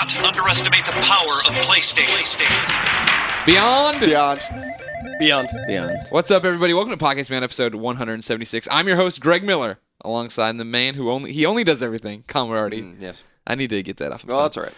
not underestimate the power of PlayStation. Beyond. What's up, everybody? Welcome to Podcast Man, episode 176. I'm your host, Greg Miller, alongside the man who only does everything, Colin Moriarty. Yes. I need to get that off. Well, that's all right.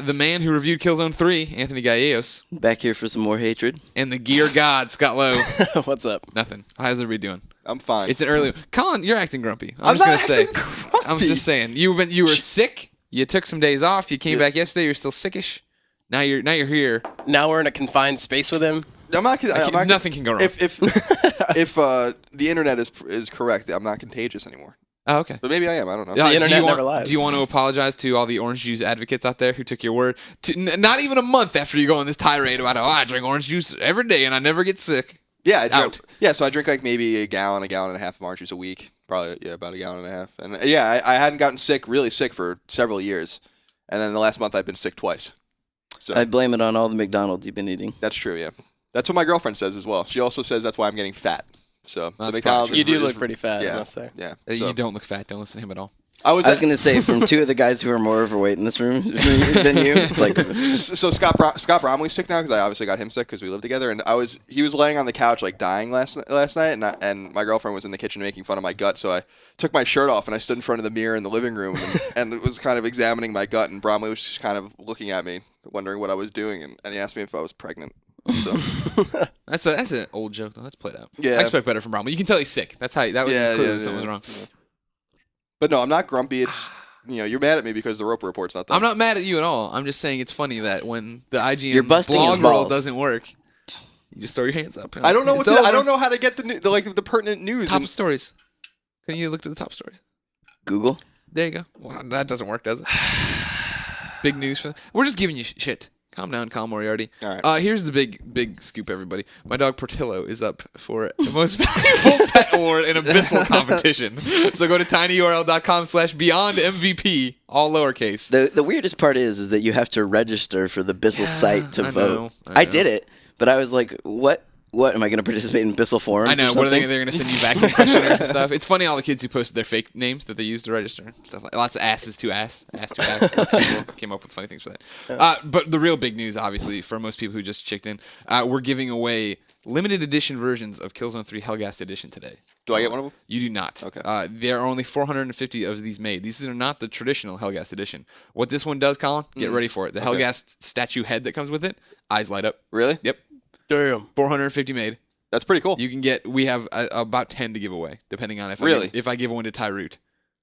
The man who reviewed Killzone 3, Anthony Gallegos. Back here for some more hatred. And the gear god, Scott Lowe. What's up? Nothing. How's everybody doing? I'm fine. It's an early... Colin, you're acting grumpy. I'm just not gonna acting grumpy. I'm just saying. You were sick. You took some days off. You came back yesterday. You're still sickish. Now you're here. Now we're in a confined space with him. Nothing can go wrong. If the internet is correct, I'm not contagious anymore. Oh, okay. But maybe I am. I don't know. The internet never lies. Do you want to apologize to all the orange juice advocates out there who took your word? Not even a month after you go on this tirade about, I drink orange juice every day and I never get sick. Yeah, so I drink like maybe a gallon and a half of orange juice a week. Probably, about a gallon and a half. And I hadn't gotten really sick for several years. And then the last month I've been sick twice. So I blame it on all the McDonald's you've been eating. That's true, yeah. That's what my girlfriend says as well. She also says that's why I'm getting fat. So the That's McDonald's You do look pretty fat, I must say. Yeah. You don't look fat. Don't listen to him at all. I was going to say, from two of the guys who are more overweight in this room than you, like... So Scott Bromley's sick now because I obviously got him sick because we live together, and he was laying on the couch like dying last night, and my girlfriend was in the kitchen making fun of my gut, so I took my shirt off and I stood in front of the mirror in the living room and was kind of examining my gut, and Bromley was just kind of looking at me, wondering what I was doing, and he asked me if I was pregnant. So that's an old joke though. Let's play it out. Yeah. I expect better from Bromley. You can tell he's sick. That was clear that something was wrong. Yeah. But no, I'm not grumpy. It's you're mad at me because the Roper Report's not done. I'm not mad at you at all. I'm just saying it's funny that when the IGN You're busting his blog roll balls. doesn't work, you just throw your hands up. I don't know It's over. I don't know how to get the pertinent news. Top stories. Can you look at the top stories? Google? There you go. Well, that doesn't work, does it? Big news. We're just giving you shit. Calm down, Colin Moriarty. All right. Here's the big scoop, everybody. My dog Portillo is up for the most valuable pet award in Abyssal competition. So go to tinyurl.com/beyondmvp, all lowercase. The weirdest part is that you have to register for the Bissell site to vote. I know. did it, but I was like, what? What, am I going to participate in Bissell forums I know. or What are something? they're going to send you vacuum questionnaires and stuff? It's funny all the kids who posted their fake names that they used to register. Stuff like lots of asses to ass to ass. Lots of people came up with funny things for that. But the real big news, obviously, for most people who just checked in, we're giving away limited edition versions of Killzone 3 Hellgast Edition today. Do I get one of them? You do not. Okay. There are only 450 of these made. These are not the traditional Hellgast Edition. What this one does, Colin, get ready for it. The Hellgast statue head that comes with it, eyes light up. Really? Yep. Damn. 450 made. That's pretty cool. You can get. We have about 10 to give away, depending on if I give one to Tyroot.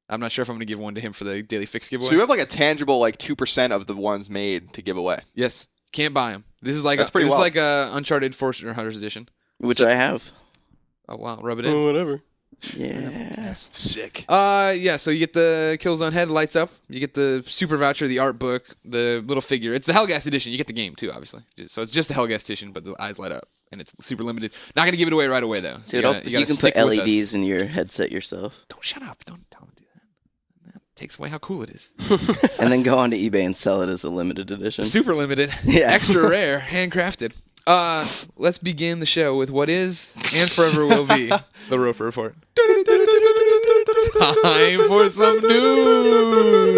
I'm not sure if I'm going to give one to him for the Daily Fix giveaway. So you have like a tangible 2% of the ones made to give away. Yes, can't buy them. This is like like a Uncharted Forester Hunters edition, Which I have. Oh wow, rub it in. Whatever. Yeah. Yes. Sick. Yeah. So you get the Killzone head lights up. You get the super voucher, the art book, the little figure. It's the Hellgast edition. You get the game too, obviously. So it's just the Hellgast edition, but the eyes light up, and it's super limited. Not gonna give it away right away though. So Dude, you you can stick put with LEDs us. in your headset yourself. Don't shut up. Don't do that. That takes away how cool it is. And then go onto eBay and sell it as a limited edition. Super limited. Yeah. Extra rare. Handcrafted. Let's begin the show with what is and forever will be the Roper Report. Time for some news.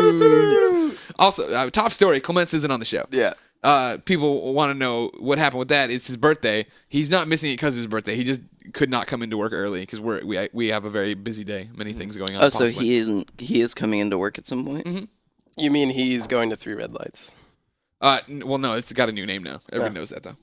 Also, top story, Clements isn't on the show. Yeah. People want to know what happened with that. It's his birthday. He's not missing it because of his birthday. He just could not come into work early because we have a very busy day. Many things going on. Oh, so he is coming into work at some point? Mm-hmm. You mean he's going to 3 Red Lights? Well, no, it's got a new name now. Everyone knows that, though.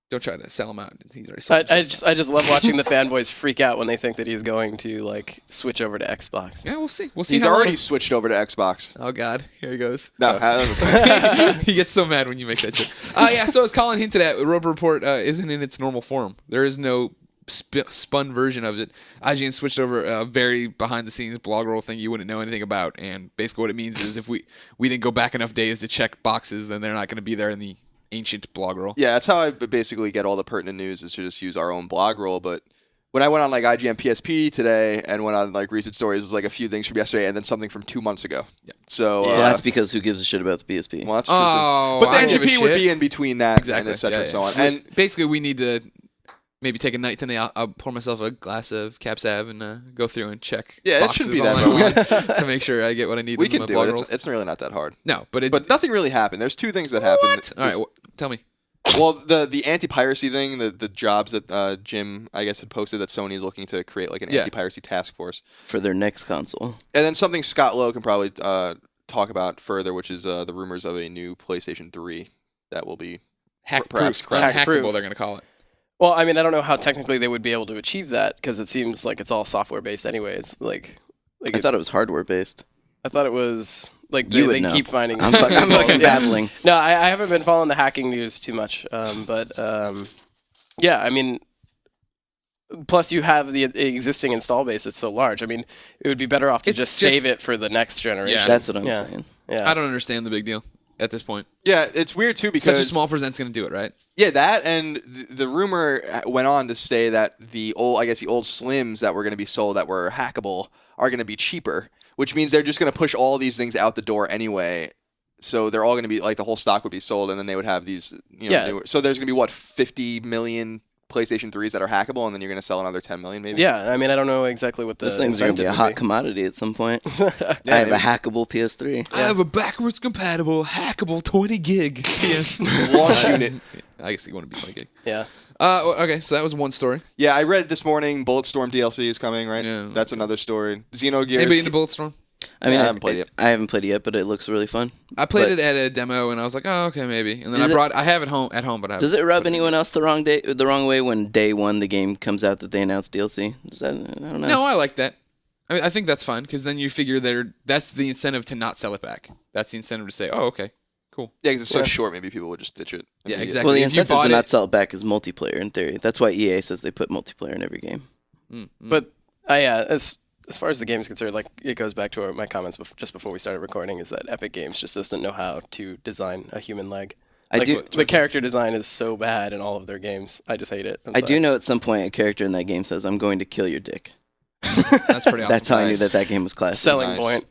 Don't try to sell him out. He's already sold himself. I just love watching the fanboys freak out when they think that he's going to switch over to Xbox. Yeah, we'll see. We'll see. He's already switched over to Xbox. Oh God, here he goes. No, I don't He gets so mad when you make that joke. Yeah, so as Colin hinted at, the Roper Report isn't in its normal form. There is no spun version of it. IGN switched over a very behind-the-scenes blog roll thing you wouldn't know anything about, and basically what it means is if we didn't go back enough days to check boxes, then they're not going to be there in the ancient blog roll. Yeah, that's how I basically get all the pertinent news is to just use our own blog roll. But when I went on IGN PSP today and went on recent stories, it was a few things from yesterday and then something from 2 months ago. Yeah. So well, that's because who gives a shit about the PSP? Well, that's true. But the NGP would be in between that and et cetera and so on. And basically we need to Maybe take a night tonight. I'll pour myself a glass of Cap Sav and go through and check Yeah, it boxes shouldn't be all that night hard. long to make sure I get what I need. We in can my do blog it. rolls. It's really not that hard. No, but nothing really happened. There's two things that happened. What? All right, tell me. Well, the anti-piracy thing, the jobs that Jim, I guess, had posted that Sony is looking to create like an anti-piracy task force for their next console. And then something Scott Lowe can probably talk about further, which is the rumors of a new PlayStation 3 that will be perhaps unhackable. They're going to call it. Well, I mean, I don't know how technically they would be able to achieve that because it seems like it's all software based, anyways. Like I thought it was hardware based. I thought it was like they keep finding. I'm fucking babbling. No, I haven't been following the hacking news too much, but yeah, I mean, plus you have the existing install base that's so large. I mean, it would be better off to just save it for the next generation. Yeah, that's what I'm saying. Yeah, I don't understand the big deal at this point. Yeah, it's weird too because such a small percent's going to do it, right? Yeah, that and the rumor went on to say that the old Slims that were going to be sold that were hackable are going to be cheaper, which means they're just going to push all these things out the door anyway. So they're all going to be like the whole stock would be sold, and then they would have these. So there's going to be 50 million PlayStation 3s that are hackable, and then you're going to sell another 10 million maybe. Yeah, I mean, I don't know exactly what the those things are going to be a hot commodity at some point. I have a hackable PS3. I have a backwards compatible hackable 20 gig PS launch unit. I guess you want to be 20 gig. Yeah. Okay, so that was one story. Yeah, I read this morning Bulletstorm DLC is coming, right? Yeah. That's another story. Xenogears. Anybody into Bulletstorm? I mean, I haven't played it. I haven't played it yet, but it looks really fun. I played it at a demo, and I was like, "Oh, okay, maybe." And then I have it home, but I haven't. Does it rub anyone else the wrong way when day one the game comes out that they announce DLC? I don't know. No, I like that. I think that's fine because then you figure that's the incentive to not sell it back. That's the incentive to say, "Oh, okay, cool." Yeah, because it's so short, maybe people would just ditch it. Yeah, exactly. Well, the If you incentive bought to it- not sell it back is multiplayer in theory. That's why EA says they put multiplayer in every game. But as far as the game is concerned, like it goes back to my comments just before we started recording, is that Epic Games just doesn't know how to design a human leg. The character design is so bad in all of their games. I just hate it. I do know at some point a character in that game says, "I'm going to kill your dick." That's pretty awesome. That's how I knew that game was classic. Selling point.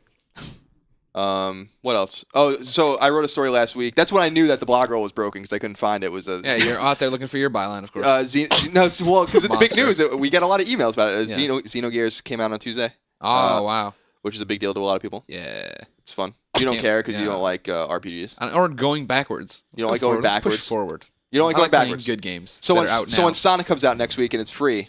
What else? Oh, so I wrote a story last week. That's when I knew that the blog roll was broken because I couldn't find it. Yeah, you're out there looking for your byline, of course. Because it's big Monster. news. We get a lot of emails about it. Yeah. Xenogears came out on Tuesday. Wow. Which is a big deal to a lot of people. Yeah. It's fun. You don't care because you don't like RPGs. Or going backwards. You don't like going Let's backwards? push forward. You don't like I going like playing backwards. good games. So that when are out now. so when Sonic comes out next week and it's free,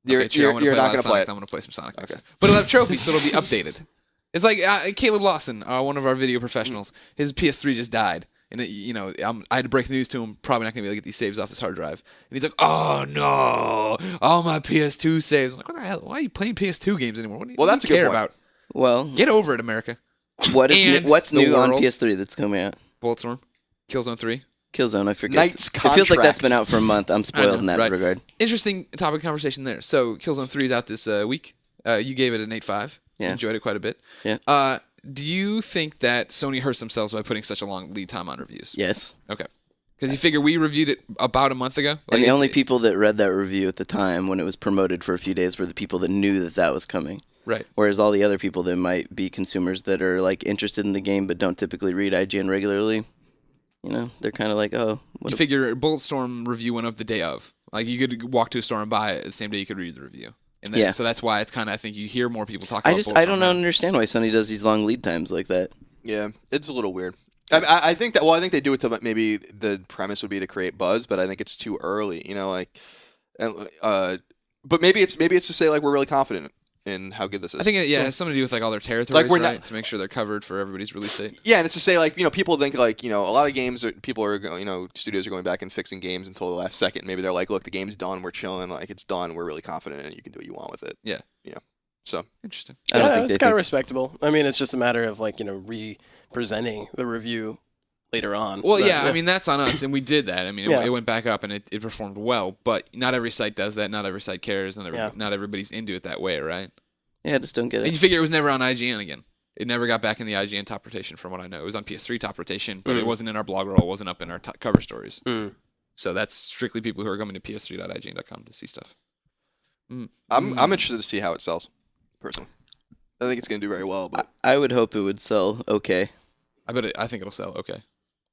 you're not going to play it. I'm going to play some Sonic. Next Okay. week. But it'll have trophies, so it'll be updated. It's like Caleb Lawson, one of our video professionals. His PS3 just died, and I had to break the news to him. Probably not going to be able to get these saves off his hard drive. And he's like, "Oh no, all my PS2 saves." I'm like, "What the hell? Why are you playing PS2 games anymore? What do you That's a good care point. about? Well, Get over it, America." what's the new on world. PS3 that's coming out? Bulletstorm, Killzone 3. Killzone, I forget. Knight's It feels like that's Contract. been out for a month. I'm spoiled in that right. regard. Interesting topic of conversation there. So Killzone 3 is out this week. You gave it an 8.5. Yeah. Enjoyed it quite a bit. Yeah. Do you think that Sony hurts themselves by putting such a long lead time on reviews? Yes. Okay. Because you figure we reviewed it about a month ago. And the only people that read that review at the time when it was promoted for a few days were the people that knew that was coming. Right. Whereas all the other people that might be consumers that are like interested in the game but don't typically read IGN regularly, they're kind of like, oh. You figure Bulletstorm review went up the day of. Like you could walk to a store and buy it the same day you could read the review. And then, So that's why it's kind of, I think you hear more people talk about Bulletstorm. I don't understand why Sony does these long lead times like that. Yeah, it's a little weird. I think that. Well, I think they do it to maybe the premise would be to create buzz, but I think it's too early. But maybe it's to say like we're really confident in how good this is. I think it has something to do with like all their territories, we're right? not- To make sure they're covered for everybody's release date. Yeah, and it's to say like people think like a lot of games people are studios are going back and fixing games until the last second. Maybe they're like, look, the game's done, we're chilling, like it's done, we're really confident in it, you can do what you want with it. Yeah. So Interesting. I don't think it's they kind of think- respectable. I mean, it's just a matter of re-presenting the review later on. Well, But, yeah, I mean, that's on us, and we did that. I mean, Yeah. it went back up, and it performed well, but not every site does that. Not every site cares. Yeah. Not everybody's into it that way, right? Yeah, I just don't get And it. you figure it was never on IGN again. It never got back in the IGN top rotation, from what I know. It was on PS3 top rotation, but it wasn't in our blog roll. It wasn't up in our cover stories. So that's strictly people who are coming to ps3.ign.com to see stuff. I'm interested to see how it sells, personally. I think it's going to do very well, but I would hope it would sell okay. I think it'll sell okay.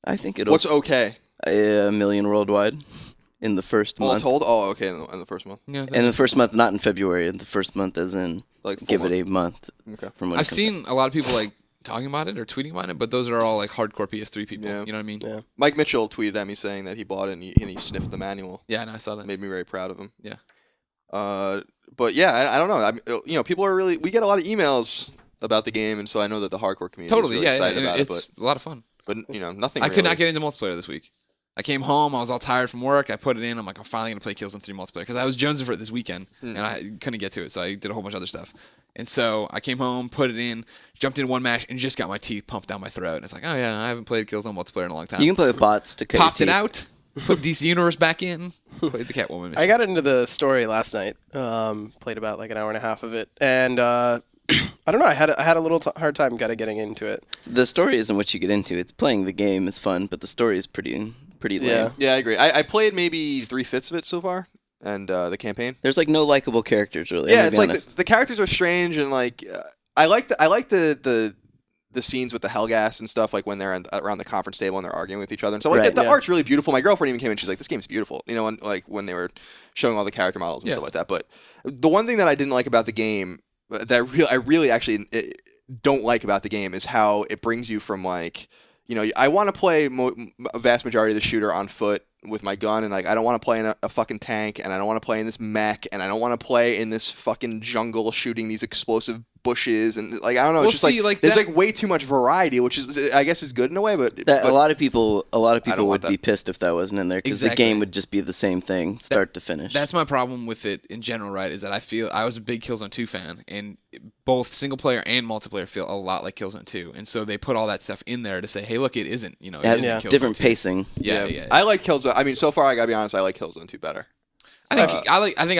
I think it'll. what's okay? A million worldwide. in the first All month. told? Oh, okay, in the first month. Yeah, In the first month, not in February. In the first month, as in Like full give month. it a month. Okay. From when it I've comes seen a lot of people like talking about it or tweeting about it, but those are all like hardcore PS3 people. Yeah. You know what I mean? Yeah. Mike Mitchell tweeted at me saying that he bought it and he sniffed the manual. Yeah, no, I saw that. Made me very proud of him. Yeah. But yeah, I don't know. People are really. We get a lot of emails about the game, and so I know that the hardcore community Totally, is really excited yeah. about It's a lot of fun. But nothing. I really. could not get into multiplayer this week. I came home, I was all tired from work. I put it in. I'm like, I'm finally gonna play Killzone 3 multiplayer because I was jonesing for it this weekend and I couldn't get to it, so I did a whole bunch of other stuff. And so I came home, put it in, jumped in one match, and just got my teeth pumped down my throat. And it's like, oh yeah, I haven't played Killzone multiplayer in a long time. You can play with bots to cut Popped your it teeth. out, put DC Universe back in, played the Catwoman mission. I got into the story last night. Played about like an hour and a half of it, and I don't know. I had a little hard time getting into it. The story isn't what you get into. It's playing the game is fun, but the story is pretty lame. Yeah. Yeah, I agree. I played maybe 3/5 of it so far, and the campaign. There's like no likable characters really. Yeah, I'm it's gonna like be honest. the characters are strange, and like I like the scenes with the Hellgas and stuff, like when they're around the conference table and they're arguing with each other and stuff. Like Right, the yeah. art's really beautiful. My girlfriend even came in, she's like, "This game's beautiful," and like when they were showing all the character models and Yeah. stuff like that. But the one thing that I didn't like about the game, that I really actually don't like about the game, is how it brings you from like, I want to play a vast majority of the shooter on foot with my gun, and like I don't want to play in a fucking tank, and I don't want to play in this mech, and I don't want to play in this fucking jungle shooting these explosive bushes, and like I don't know, Well, it's just see, like like there's that- like way too much variety, which is I guess is good in a way, but A lot of people want would be that. pissed if that wasn't in there because the Exactly. game would just be the same thing, start to finish. That's my problem with it in general, right? Is that I was a big Killzone 2 fan, and both single player and multiplayer feel a lot like Killzone 2, and so they put all that stuff in there to say, hey, look, it isn't, it It has isn't Killzone different 2. pacing. Yeah. I like Killzone. I mean, so far I gotta be honest, I like Killzone 2 better. I think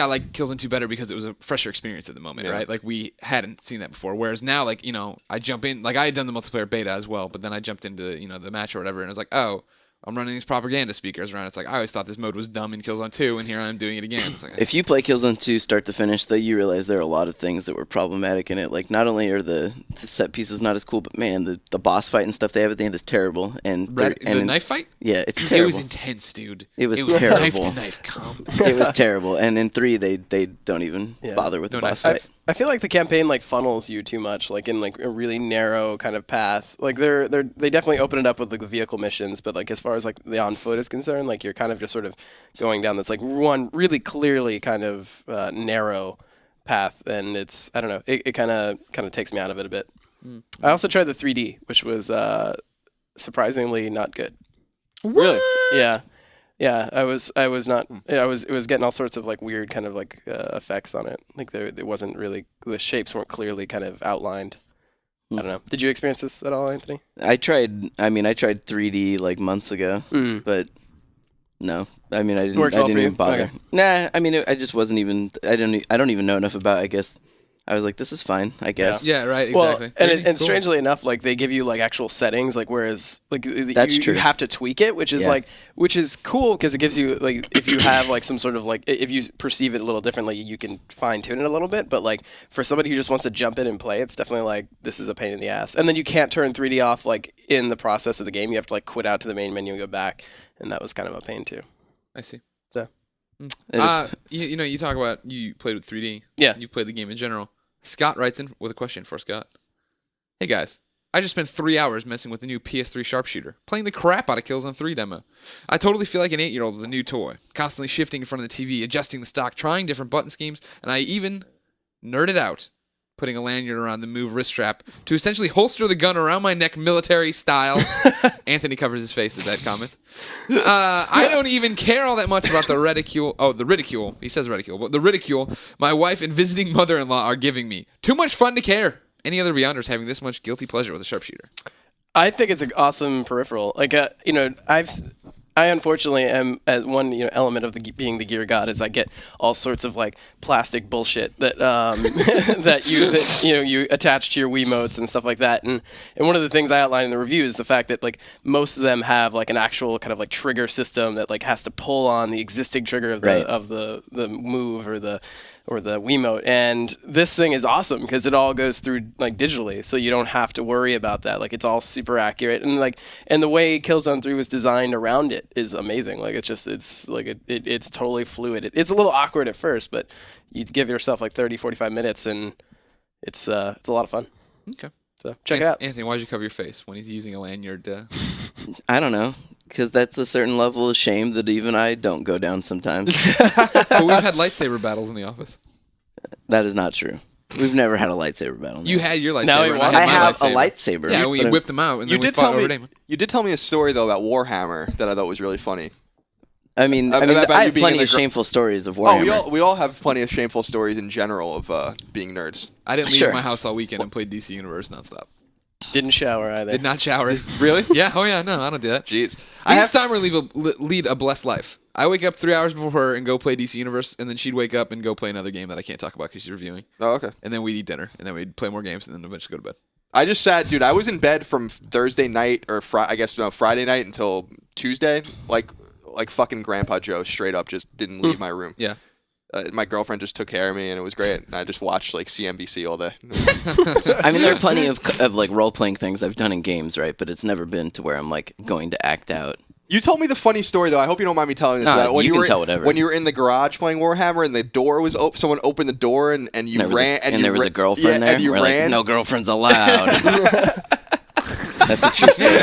I like Killzone 2 better because it was a fresher experience at the moment, Yeah. right? Like we hadn't seen that before. Whereas now, like I jump in, like I had done the multiplayer beta as well, but then I jumped into the match or whatever, and I was like, oh, I'm running these propaganda speakers around. It's like I always thought this mode was dumb in Killzone 2, and here I'm doing it again. It's like If you play Killzone 2 start to finish, though, you realize there are a lot of things that were problematic in it. Like, not only are the set pieces not as cool, but man, the boss fight and stuff they have at the end is terrible. And the knife fight. Yeah, it's It terrible. was intense, dude. It was knife terrible. to knife combat. It was terrible. And in 3, they don't even Yeah. bother with No the boss knife fight. I feel like the campaign like funnels you too much, like in like a really narrow kind of path. Like they definitely open it up with like the vehicle missions, but like as far as like the on foot is concerned, like you're kind of just sort of going down this like one really clearly kind of narrow path, and it's I don't know, it kind of takes me out of it a bit. I also tried the 3D, which was surprisingly not good. Really? Yeah, I was not. It was getting all sorts of like weird kind of like effects on it. Like it wasn't really, the shapes weren't clearly kind of outlined. I don't know. Did you experience this at all, Anthony? I tried 3D like months ago, but no. I mean, I didn't Worked well for even you? bother. Okay. Nah, I mean, I just wasn't even. I don't even know enough about it, I guess. I was like, this is fine, I guess. Yeah, right. Exactly. Well, and 3D, cool. strangely enough, like they give you like actual settings, like whereas like That's true. you have to tweak it, which is Yeah. which is cool because it gives you like if you have like some sort of like if you perceive it a little differently, you can fine tune it a little bit. But like for somebody who just wants to jump in and play, it's definitely like this is a pain in the ass. And then you can't turn 3D off like in the process of the game. You have to like quit out to the main menu and go back, and that was kind of a pain too. I see. So You talk about you played with 3D. Yeah. You played the game in general. Scott writes in with a question for Scott. Hey guys, I just spent 3 hours messing with the new PS3 sharpshooter, playing the crap out of Killzone 3 demo. I totally feel like an 8-year-old with a new toy, constantly shifting in front of the TV, adjusting the stock, trying different button schemes, and I even nerded out, putting a lanyard around the Move wrist strap to essentially holster the gun around my neck military style. Anthony covers his face at that comment. I don't even care all that much about the ridicule. Oh, the ridicule. He says ridicule, but the ridicule my wife and visiting mother-in-law are giving me. Too much fun to care. Any other Beyonders having this much guilty pleasure with a sharpshooter? I think it's an awesome peripheral. Like, I unfortunately am as one element of being the gear god is I get all sorts of like plastic bullshit that that you attach to your Wiimotes and stuff like that. And one of the things I outlined in the review is the fact that like most of them have like an actual kind of like trigger system that like has to pull on the existing trigger of the Right. of the move or or the Wiimote, and this thing is awesome because it all goes through like digitally, so you don't have to worry about that. Like it's all super accurate, and the way Killzone 3 was designed around it is amazing. Like it's totally fluid. It's a little awkward at first, but you give yourself like 30-45 minutes, and it's a lot of fun. Okay. So check it out. Anthony, why'd you cover your face when he's using a lanyard? I don't know, because that's a certain level of shame that even I don't go down sometimes. But we've had lightsaber battles in the office. That is not true. We've never had a lightsaber battle. You had your lightsaber. Now and I I I had my have lightsaber. a lightsaber. Yeah, we whipped them out, and then we fought over Damon. You did tell me a story though about Warhammer that I thought was really funny. I mean, about I you have being plenty in the of shameful stories of Warhammer. Oh, we all have plenty of shameful stories in general of being nerds. I didn't leave Sure. my house all weekend and played DC Universe nonstop. Didn't shower either. Did not shower. Really? Yeah. Oh yeah. No, I don't do that. Jeez. Me and Steimer lead a blessed life. I wake up 3 hours before her and go play DC Universe, and then she'd wake up and go play another game that I can't talk about because she's reviewing. Oh, okay. And then we'd eat dinner, and then we'd play more games, and then eventually go to bed. I just sat, dude. I was in bed from Thursday night or Friday night until Tuesday, like fucking Grandpa Joe, straight up, just didn't leave my room. Yeah. My girlfriend just took care of me, and it was great. And I just watched like CNBC all day. I mean, there are plenty of like role-playing things I've done in games, right? But it's never been to where I'm like going to act out. You told me the funny story though. I hope you don't mind me telling this. Nah, about when you can were, tell whatever. When you were in the garage playing Warhammer and the door was open, someone opened the door and you ran. And there was a girlfriend there. And you We're ran. like, no girlfriends allowed. That's a true story.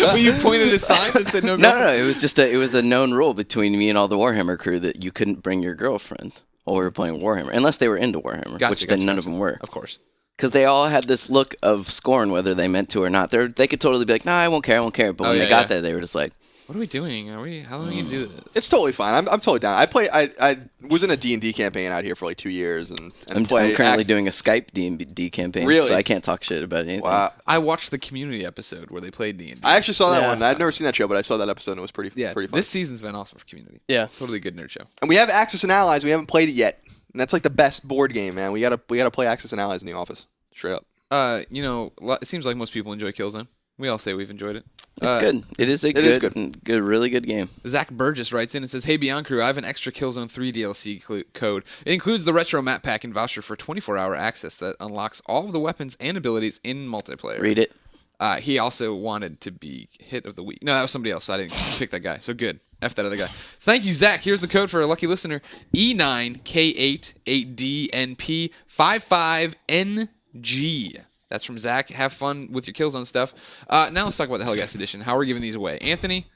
Well, you pointed a sign that said no. No. It was just it was a known rule between me and all the Warhammer crew that you couldn't bring your girlfriend while we were playing Warhammer, unless they were into Warhammer, which none of them were. Of course. Because they all had this look of scorn, whether they meant to or not. They could totally be like, "No, I won't care. But when they got there, they were just like, "What are we doing? How long are we gonna do this?" It's totally fine. I'm totally down. I was in a D&D campaign out here for like 2 years, and I'm currently doing a Skype D&D campaign, Really? so I can't talk shit about anything. Wow. I watched the Community episode where they played D&D. I actually saw that one. I've never seen that show, but I saw that episode and it was pretty fun. This season's been awesome for Community. Yeah. Totally good nerd show. And we have Axis and Allies. We haven't played it yet, and that's like the best board game, man. We gotta play Axis and Allies in the office, straight up. It seems like most people enjoy Killzone. We all say we've enjoyed it. It's good. It is good, really good game. Zach Burgess writes in and says, "Hey Beyond Crew, I have an extra Killzone 3 DLC code. It includes the retro map pack and voucher for 24-hour access that unlocks all of the weapons and abilities in multiplayer." Read it. He also wanted to be hit of the week. No, that was somebody else. I didn't pick that guy. So good. F that other guy. Thank you, Zach. Here's the code for a lucky listener: E9K8-8DNP55NG. That's from Zach. Have fun with your Killzone stuff. Now let's talk about the Hellgas Edition. How are we giving these away? Anthony,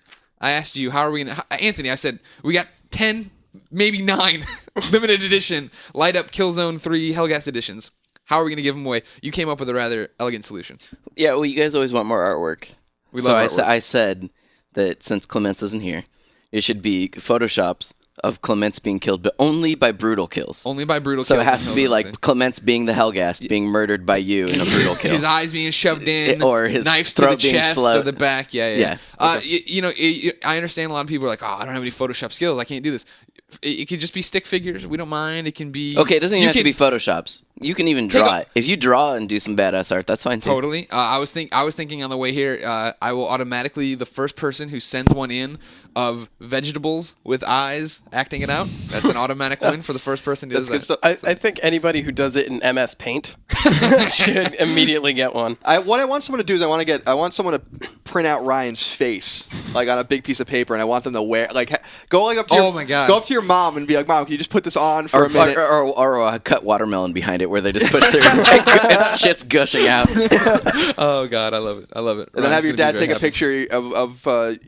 I asked you, how are we going to... Anthony, I said, we got 10, maybe 9 limited edition light up Killzone 3 Hellgas Editions. How are we going to give them away? You came up with a rather elegant solution. Yeah, well, you guys always want more artwork. We love artwork. I said that since Clements isn't here, it should be Photoshops of Clements being killed, but only by brutal kills. Only by brutal kills. So it has to be like Clements being the Hellgast, being murdered by you in a brutal kill. His eyes being shoved in, or his knives to the chest or the back. Yeah. Okay. I understand a lot of people are like, I don't have any Photoshop skills. I can't do this. It could just be stick figures. We don't mind. It can be... Okay, it doesn't even have to be Photoshops. You can even draw it. If you draw and do some badass art, that's fine too. Totally. I was thinking on the way here, I will automatically, the first person who sends one in of vegetables with eyes acting it out, that's an automatic win for the first person who does that. I think anybody who does it in MS Paint should immediately get one. What I want someone to do is I want someone to print out Ryan's face like on a big piece of paper, and I want them to wear go up to your mom and be like, "Mom, can you just put this on for a minute?" Or cut watermelon behind it where they just put their shit's gushing out. Oh God, I love it. And then have your dad take a picture of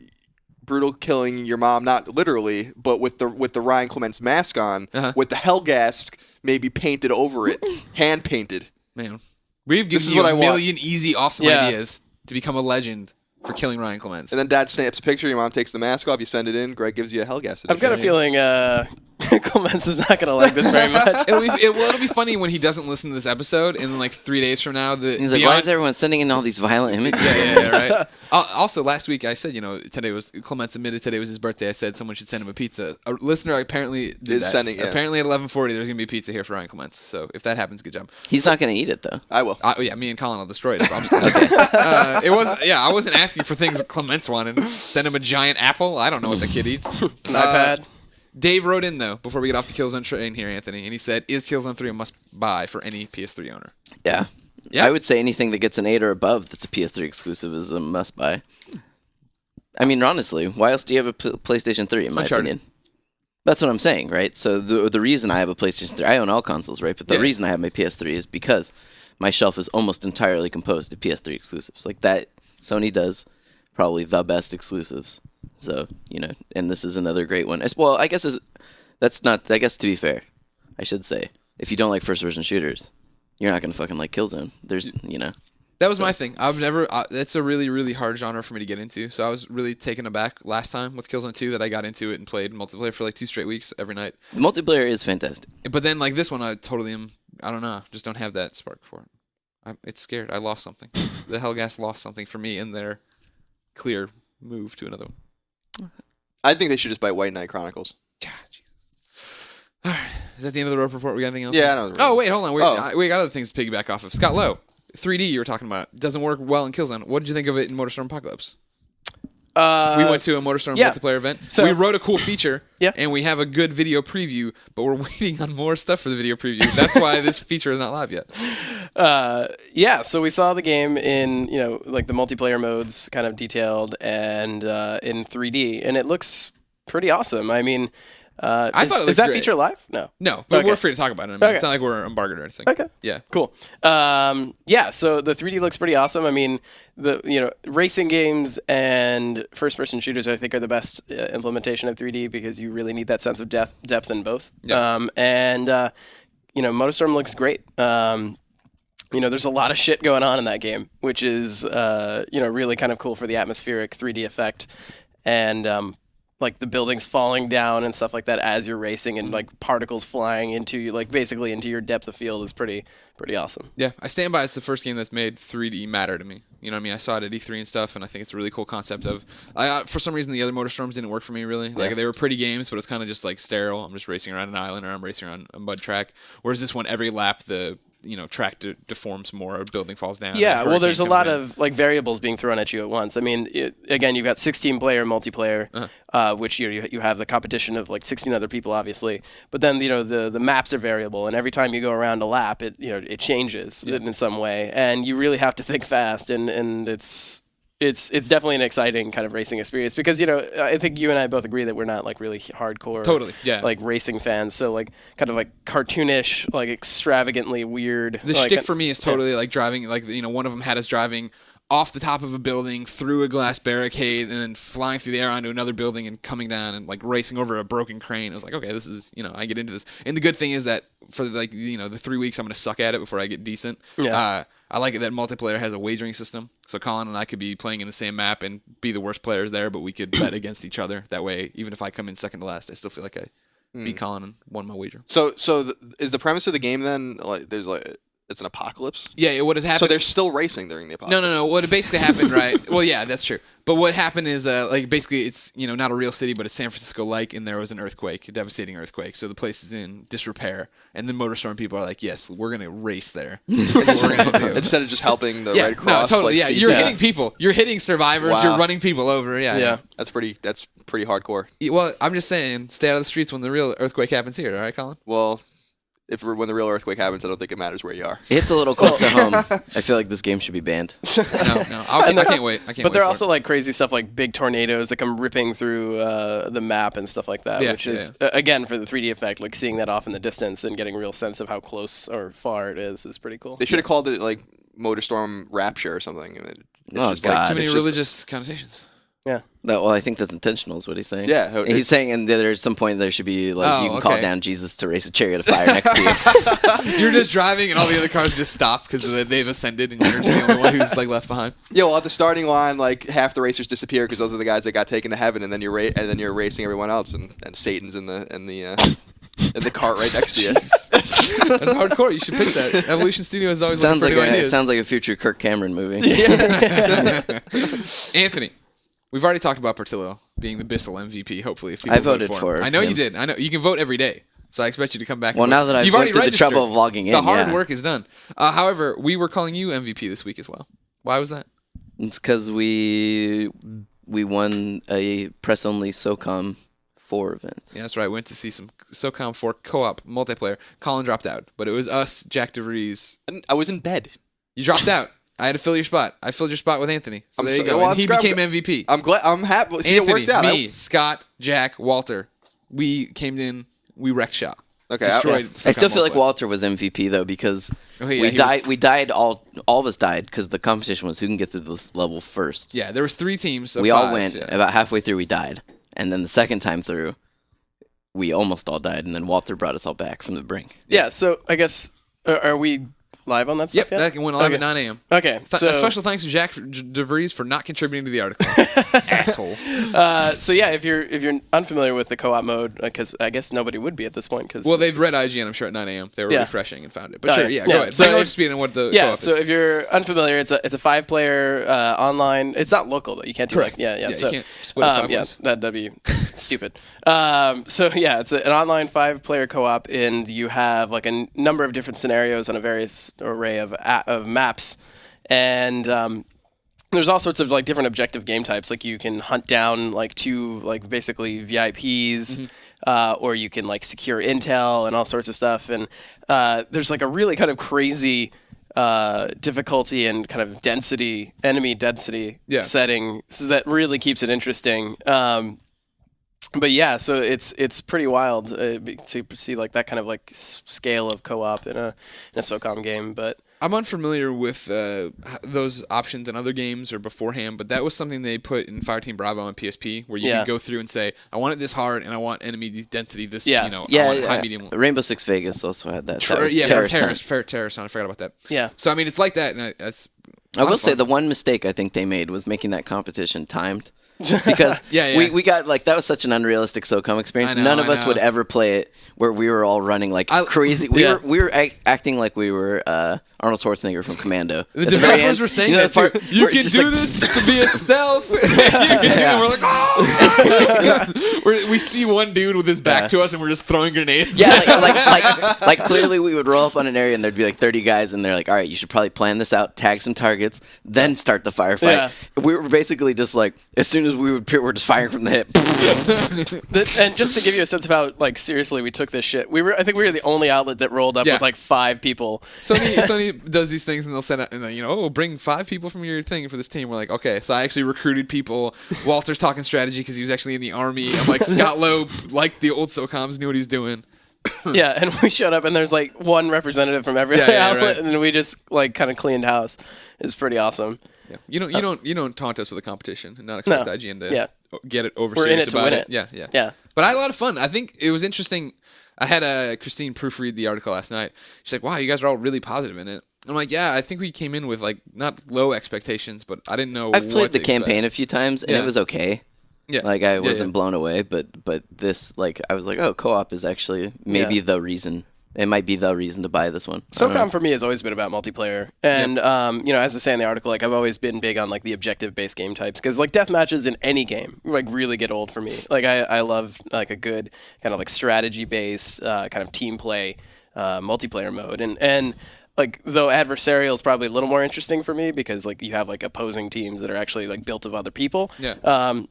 brutal killing your mom, not literally, but with the Ryan Clements mask on, with the Hellgas maybe painted over it, hand painted. Man, we've given you a million easy, awesome ideas to become a legend for killing Ryan Clements. And then dad snaps a picture, your mom takes the mask off, you send it in, Greg gives you a Hellgas edition. I've got a feeling Clements is not going to like this very much. It'll be funny when he doesn't listen to this episode, and like 3 days from now, he's like, "Why is everyone sending in all these violent images?" Yeah, right. Also, last week I said, Clements admitted today was his birthday. I said someone should send him a pizza. A listener apparently did that. Apparently at 11:40 there's gonna be pizza here for Ryan Clements. So if that happens, good job. He's not gonna eat it though. I will. Me and Colin will destroy it. I wasn't asking for things Clements wanted. Send him a giant apple. I don't know what the kid eats. iPad. Dave wrote in, though, before we get off the Killzone train here, Anthony, and he said, is Killzone 3 a must-buy for any PS3 owner? Yeah. Yeah. I would say anything that gets an 8 or above that's a PS3 exclusive is a must-buy. I mean, honestly, why else do you have a PlayStation 3, in my Uncharted. opinion? That's what I'm saying, right? So the reason I have a PlayStation 3, I own all consoles, right? But the reason I have my PS3 is because my shelf is almost entirely composed of PS3 exclusives. Like that, Sony does probably the best exclusives. So, and this is another great one. Well, I guess that's not, I guess to be fair, I should say, if you don't like first-person shooters, you're not going to fucking like Killzone. There's, That was my thing. I've never. It's a really, really hard genre for me to get into. So I was really taken aback last time with Killzone 2 that I got into it and played multiplayer for like 2 straight weeks every night. The multiplayer is fantastic. But then like this one, I totally am. I don't know. Just don't have that spark for it. It's scared. I lost something. The Hellgas lost something for me in their clear move to another one. I think they should just buy White Knight Chronicles. All right. Is that the end of the rope report? We got anything else? Yeah, I know. Oh wait, hold on. We got other things to piggyback off of. Scott Lowe. 3D you were talking about doesn't work well in Killzone. What did you think of it in MotorStorm Apocalypse? We went to a MotorStorm multiplayer event. So we wrote a cool feature, and we have a good video preview, but we're waiting on more stuff for the video preview. That's why this feature is not live yet. So we saw the game in, like the multiplayer modes kind of detailed and in 3D, and it looks pretty awesome. I mean, I thought it is that great. feature live? No, but okay. we're free to talk about it. I mean, It's not like we're embargoed or anything. Okay, yeah, cool. So the 3D looks pretty awesome. I mean, the racing games and first-person shooters, I think, are the best implementation of 3D because you really need that sense of depth in both. Yeah. MotorStorm looks great. There's a lot of shit going on in that game, which is really kind of cool for the atmospheric 3D effect, and like the buildings falling down and stuff like that as you're racing, and like particles flying into you, like basically into your depth of field is pretty awesome. Yeah, I stand by. It's the first game that's made 3D matter to me. You know what I mean? I saw it at E3 and stuff, and I think it's a really cool concept of. For some reason, the other MotorStorms didn't work for me really. Like they were pretty games, but it's kind of just like sterile. I'm just racing around an island, or I'm racing around a mud track. Whereas this one, every lap the track deforms more, a building falls down. Yeah, well, there's a lot of like variables being thrown at you at once. I mean, again, you've got 16-player multiplayer, which you have the competition of like 16 other people, obviously. But then the maps are variable, and every time you go around a lap, it changes in some way, and you really have to think fast, and it's definitely an exciting kind of racing experience because I think you and I both agree that we're not like really hardcore like racing fans, so like kind of like cartoonish, like extravagantly weird. The shtick for me is totally like driving, like one of them had us driving off the top of a building through a glass barricade and then flying through the air onto another building and coming down and like racing over a broken crane. I was like, okay, this is I get into this. And the good thing is that for like the 3 weeks I'm gonna suck at it before I get decent. Yeah. I like it that multiplayer has a wagering system, so Colin and I could be playing in the same map and be the worst players there, but we could bet against each other. That way, even if I come in second to last, I still feel like I beat Colin and won my wager. So is the premise of the game then like there's like it's an apocalypse? Yeah, what has happened? So they're still racing during the apocalypse? No. What basically happened, right? Well, yeah, that's true. But what happened is, like, basically it's, not a real city, but it's San Francisco-like, and there was an earthquake, a devastating earthquake. So the place is in disrepair. And then MotorStorm people are like, yes, we're going to race there. This is what we're going to do. Instead of just helping the Red Cross. No, totally, like, You're hitting people. You're hitting survivors. Wow. You're running people over. Yeah. That's pretty hardcore. Well, I'm just saying, stay out of the streets when the real earthquake happens here. All right, Colin? Well, when the real earthquake happens, I don't think it matters where you are. It's a little close to home. I feel like this game should be banned. No. I can't wait. But there are also like crazy stuff like big tornadoes that come ripping through the map and stuff like that, which is, again, for the 3D effect, like seeing that off in the distance and getting a real sense of how close or far it is pretty cool. They should have called it like MotorStorm Rapture or something. Too many religious connotations. Yeah. Well, I think that's intentional is what he's saying. Yeah. He's saying and there's some point there should be like you can call down Jesus to race a chariot of fire next to you. You're just driving and all the other cars just stop because they've ascended and you're just the only one who's like left behind. Yeah, well at the starting line like half the racers disappear because those are the guys that got taken to heaven, and then you're racing everyone else, and Satan's in the cart right next to you. That's hardcore. You should pitch that. Evolution Studios is always looking for new ideas. It sounds like a future Kirk Cameron movie. Yeah. Anthony. We've already talked about Portillo being the Bissell MVP, hopefully. If people I voted for him. I know you did. I know. You can vote every day. So I expect you to come back. Well, now that I've went through the trouble of logging in, the hard work is done. However, we were calling you MVP this week as well. Why was that? It's because we won a press-only SOCOM 4 events. Yeah, that's right. We went to see some SOCOM 4 co-op multiplayer. Colin dropped out, but it was us, Jack DeVries. And I was in bed. You dropped out. I had to fill your spot. I filled your spot with Anthony. So there you go. well, And he became MVP. I'm glad. I'm happy. See, Anthony, it worked out. me, Scott, Jack, Walter. We came in. We wrecked shop. Okay, Destroyed. I still feel like multiplayer. Walter was MVP though because he we died. All of us died because the competition was who can get through this level first. Yeah, there was 3 teams. Of We 5, all went. yeah. About halfway through, we died, and then the second time through, we almost all died, and then Walter brought us all back from the brink. Yeah, so I guess, are we live on that stuff Yep, yet? that went live Okay. at 9 a.m. Okay, so A special thanks to Jack DeVries for not contributing to the article. Asshole. so yeah, if you're unfamiliar with the co-op mode, because I guess nobody would be at this point. Cause, Well, they've read IGN, I'm sure, at 9 a.m. They were Yeah. refreshing and found it. But Oh, sure, yeah. yeah, go Yeah. ahead. So Bring up if- to speed on what the yeah, co-op so is. if you're unfamiliar, it's a 5-player online. It's not local though. You can't do Correct. yeah. Yeah, So, you can't split it 5 yeah, ways. that'd be stupid. So yeah, it's an online 5-player co-op, and you have like a number of different scenarios on a various array of maps, and there's all sorts of like different objective game types. Like you can hunt down like 2 like basically VIPs, or you can like secure intel and all sorts of stuff. And there's like a really kind of crazy difficulty and kind of enemy density setting, so that really keeps it interesting. But yeah, so it's pretty wild to see like that kind of like scale of co-op in a SOCOM game, but. I'm unfamiliar with those options in other games or beforehand, but that was something they put in Fireteam Bravo on PSP, where you could go through and say, I want it this hard, and I want enemy density this, I want high, medium. Rainbow Six Vegas also had that. Fair Terrorist. I forgot about that. Yeah. So, I mean, it's like that, and I will say the one mistake I think they made was making that competition timed. Because we got like that was such an unrealistic SOCOM experience. None of us would ever play it where we were all running like crazy. We were acting like we were Arnold Schwarzenegger from Commando. The developers were saying that too. You can do this to be a stealth. We're like, oh! We see one dude with his back to us, and we're just throwing grenades. Yeah, like clearly we would roll up on an area, and there'd be like 30 guys, and they're like, all right, you should probably plan this out, tag some targets, then start the firefight. Yeah. We were basically just like, as soon as we were just firing from the hip. And just to give you a sense of how like seriously we took this shit, I think we were the only outlet that rolled up with like 5 people. Sony does these things, and they'll send out, and bring 5 people from your thing for this team. We're like, okay, so I actually recruited people. Walter's talking strategy because he was actually in the army. I'm like, Scott Loeb, like the old SOCOMs, knew what he's doing. Yeah, and we showed up, and there's like one representative from every outlet, and we just like kind of cleaned house. It's pretty awesome. Yeah. You don't taunt us with a competition and not expect IGN to get it over We're in serious it to about win it. it. Yeah. But I had a lot of fun. I think it was interesting. I had Christine proofread the article last night. She's like, wow, you guys are all really positive in it. I'm like, yeah, I think we came in with like not low expectations, but I didn't know. I've played the to campaign expect. a few times, and it was okay. Yeah. Like I wasn't blown away, but this like I was like, oh, co-op is actually maybe the reason. It might be the reason to buy this one. SOCOM for me has always been about multiplayer, and as I say in the article, like I've always been big on like the objective-based game types, because like death matches in any game like really get old for me. Like I love like a good kind of like strategy-based kind of team play multiplayer mode, and like though adversarial is probably a little more interesting for me because like you have like opposing teams that are actually like built of other people. Yeah. The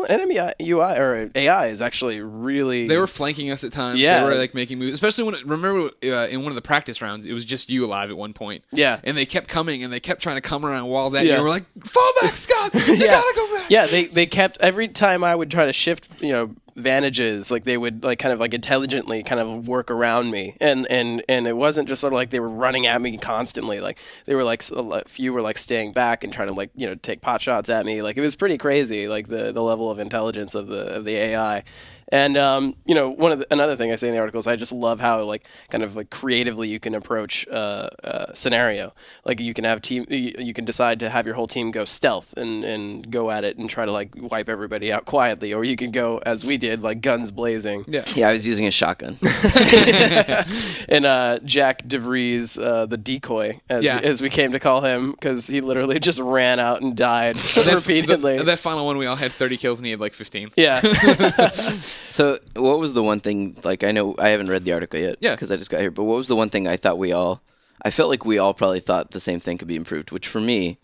enemy UI or AI is actually really. They were flanking us at times. Yeah. They were like making moves, especially remember in one of the practice rounds, it was just you alive at one point. Yeah. And they kept coming, and they kept trying to come around walls at you. And we're like, fall back, Scott. You gotta go back. Yeah. They kept every time I would try to shift. Vantages, like they would like kind of like intelligently kind of work around me, and it wasn't just sort of like they were running at me constantly. Like they were like a few were like staying back and trying to like take pot shots at me. Like it was pretty crazy, like the level of intelligence of the AI. And another thing I say in the article is I just love how like kind of like creatively you can approach a scenario. Like you can you can decide to have your whole team go stealth and go at it and try to like wipe everybody out quietly, or you can go as we did, like guns blazing. Yeah, I was using a shotgun. And Jack DeVries, the decoy, as we came to call him, because he literally just ran out and died repeatedly. That final one, we all had 30 kills, and he had like 15. Yeah. So what was the one thing, like I know I haven't read the article yet because I just got here, but what was the one thing I felt like we all probably thought the same thing could be improved, which for me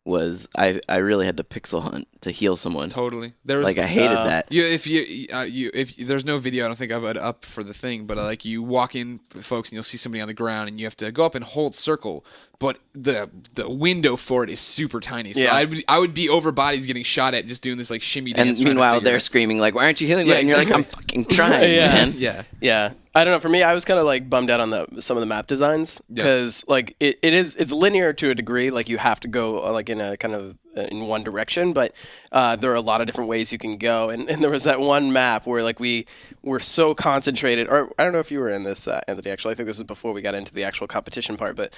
was I really had to pixel hunt to heal someone. Totally. There was Like I hated that. If there's no video, I don't think I've it up for the thing, but like you walk in, folks, and you'll see somebody on the ground, and you have to go up and hold circle, but the window for it is super tiny. So I would be over bodies getting shot at just doing this like shimmy dance. And meanwhile they're screaming like, "Why aren't you healing me?" And you're like, "I'm fucking trying, man." Yeah. I don't know. For me, I was kind of like bummed out on some of the map designs because like it's linear to a degree. Like you have to go like in a kind of in one direction, but there are a lot of different ways you can go. And there was that one map where like we were so concentrated. Or I don't know if you were in this, Anthony. Actually, I think this was before we got into the actual competition part. But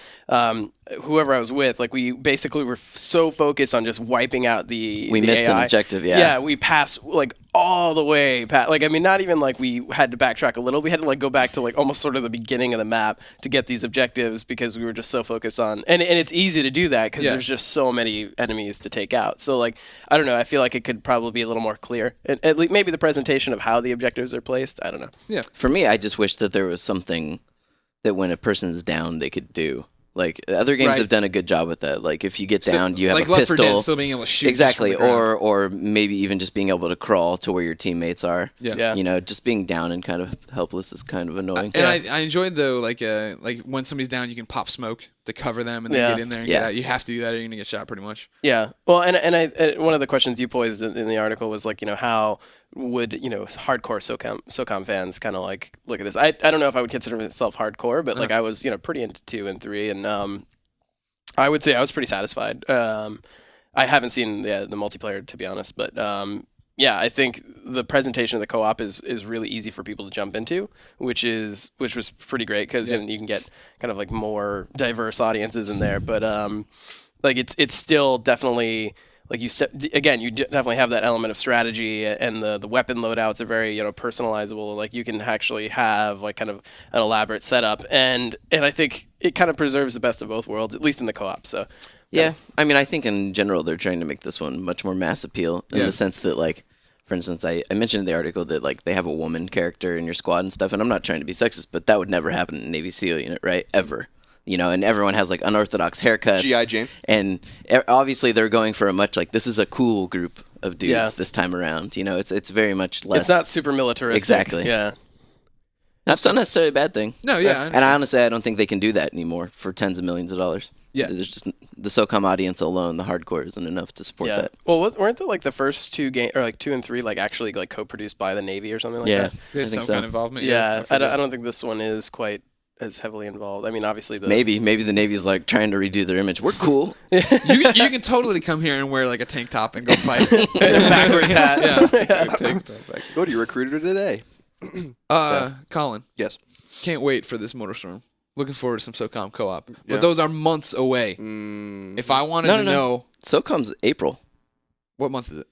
whoever I was with, like we basically were so focused on just wiping out the missed AI. an objective. Yeah, we passed like all the way past. Like I mean, not even like we had to backtrack a little. We had to like go back to like almost sort of the beginning of the map to get these objectives because we were just so focused on. And it's easy to do that because there's just so many enemies to take out. So like I don't know. I feel like it could probably be a little more clear. At least maybe the presentation of how the objectives are placed. I don't know. Yeah. For me, I just wish that there was something that when a person's down, they could do. Like other games have done a good job with that. Like if you get down, you have like a Left 4 pistol. Dead, still being able to shoot. Exactly, just from the ground. or maybe even just being able to crawl to where your teammates are. Yeah. You know, just being down and kind of helpless is kind of annoying. And I enjoyed though, like when somebody's down, you can pop smoke to cover them and then get in there and get out. You have to do that or you're gonna get shot pretty much. Yeah. Well, and one of the questions you posed in the article was like, how would hardcore SOCOM fans kind of like look at this? I don't know if I would consider myself hardcore, but like I was pretty into 2 and 3, and I would say I was pretty satisfied. I haven't seen the multiplayer to be honest, but I think the presentation of the co-op is really easy for people to jump into, which was pretty great because you can get kind of like more diverse audiences in there. But like it's still definitely like you definitely have that element of strategy, and the weapon loadouts are very personalizable. Like you can actually have like kind of an elaborate setup, and I think it kind of preserves the best of both worlds, at least in the co-op. So yeah, I mean, I think in general they're trying to make this one much more mass appeal in the sense that like, for instance, I mentioned in the article that like they have a woman character in your squad and stuff, and I'm not trying to be sexist, but that would never happen in Navy SEAL unit, right? Ever. And everyone has like unorthodox haircuts. G.I. Jane. And obviously they're going for a much like, this is a cool group of dudes this time around. It's very much less. It's not super militaristic. Exactly. Yeah. That's not necessarily a bad thing. No, yeah. And honestly, I don't think they can do that anymore for tens of millions of dollars. Yeah. There's just the SOCOM audience alone, the hardcore isn't enough to support that. Well, weren't the first 2 games, or like 2 and 3, like actually like co-produced by the Navy or something like that? There's some kind of involvement. Yeah. I don't think this one is quite as heavily involved. I mean, obviously maybe the Navy's like trying to redo their image. We're cool. you can totally come here and wear like a tank top and go fight. Backwards hat. Tank top back. Go to your recruiter today. Colin. Yes. Can't wait for this Motorstorm. Looking forward to some SOCOM co-op. But those are months away. If I wanted to know... SOCOM's April. What month is it?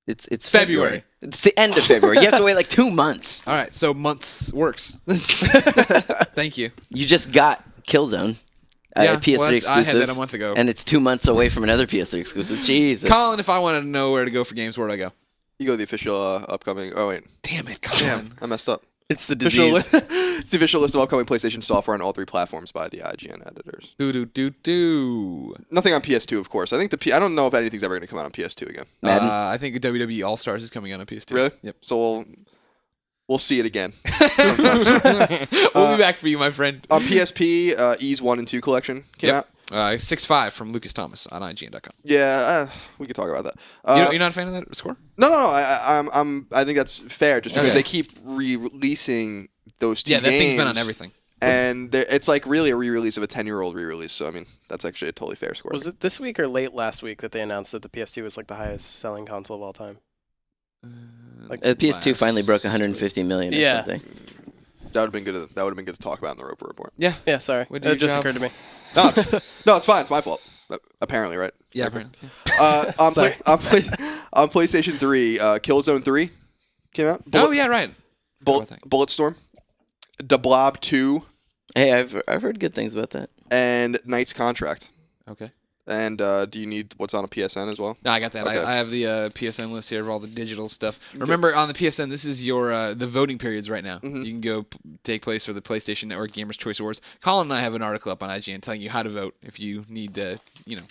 It's February. It's the end of February. You have to wait like 2 months. All right, so months works. Thank you. You just got Killzone. PS3 exclusive. I had that a month ago. And it's 2 months away from another PS3 exclusive. Jesus. Colin, if I wanted to know where to go for games, where'd I go? You go to the official upcoming... Oh, wait. Damn it, Colin. I messed up. It's the Official disease. it's the official list of upcoming PlayStation software on all 3 platforms by the IGN editors. Do. Nothing on PS2, of course. I think I don't know if anything's ever going to come out on PS2 again. Madden? I think WWE All Stars is coming out on PS2. Really? Yep. So we'll see it again. We'll be back for you, my friend. On PSP, Ease 1 and 2 collection came out. 6.5 from Lucas Thomas on IGN.com. Yeah, we could talk about that. You're not a fan of that score? No. I think that's fair, just because they keep releasing those 2 games. Yeah, that thing's been on everything. And it's like really a re-release of a 10-year-old re-release. So I mean, that's actually a totally fair score. Was it this week or late last week that they announced that the PS2 was like the highest selling console of all time? Like PS2 finally broke 150 million or something. That would have been good. That would have been good to talk about in the Roper Report. Yeah. Sorry, Would it do your just job. occurred to me. No, it's fine. It's my fault. Apparently, right? Yeah, apparently. On PlayStation 3, Killzone 3 came out. Right. Bulletstorm, The Blob 2, Hey, I've heard good things about that. and Knight's Contract. Okay. And do you need what's on a PSN as well? No, I got that. Okay. I have the PSN list here of all the digital stuff. Remember, on the PSN, this is your the voting periods right now. You can go take place for the PlayStation Network Gamers Choice Awards. Colin and I have an article up on IGN telling you how to vote if you need to,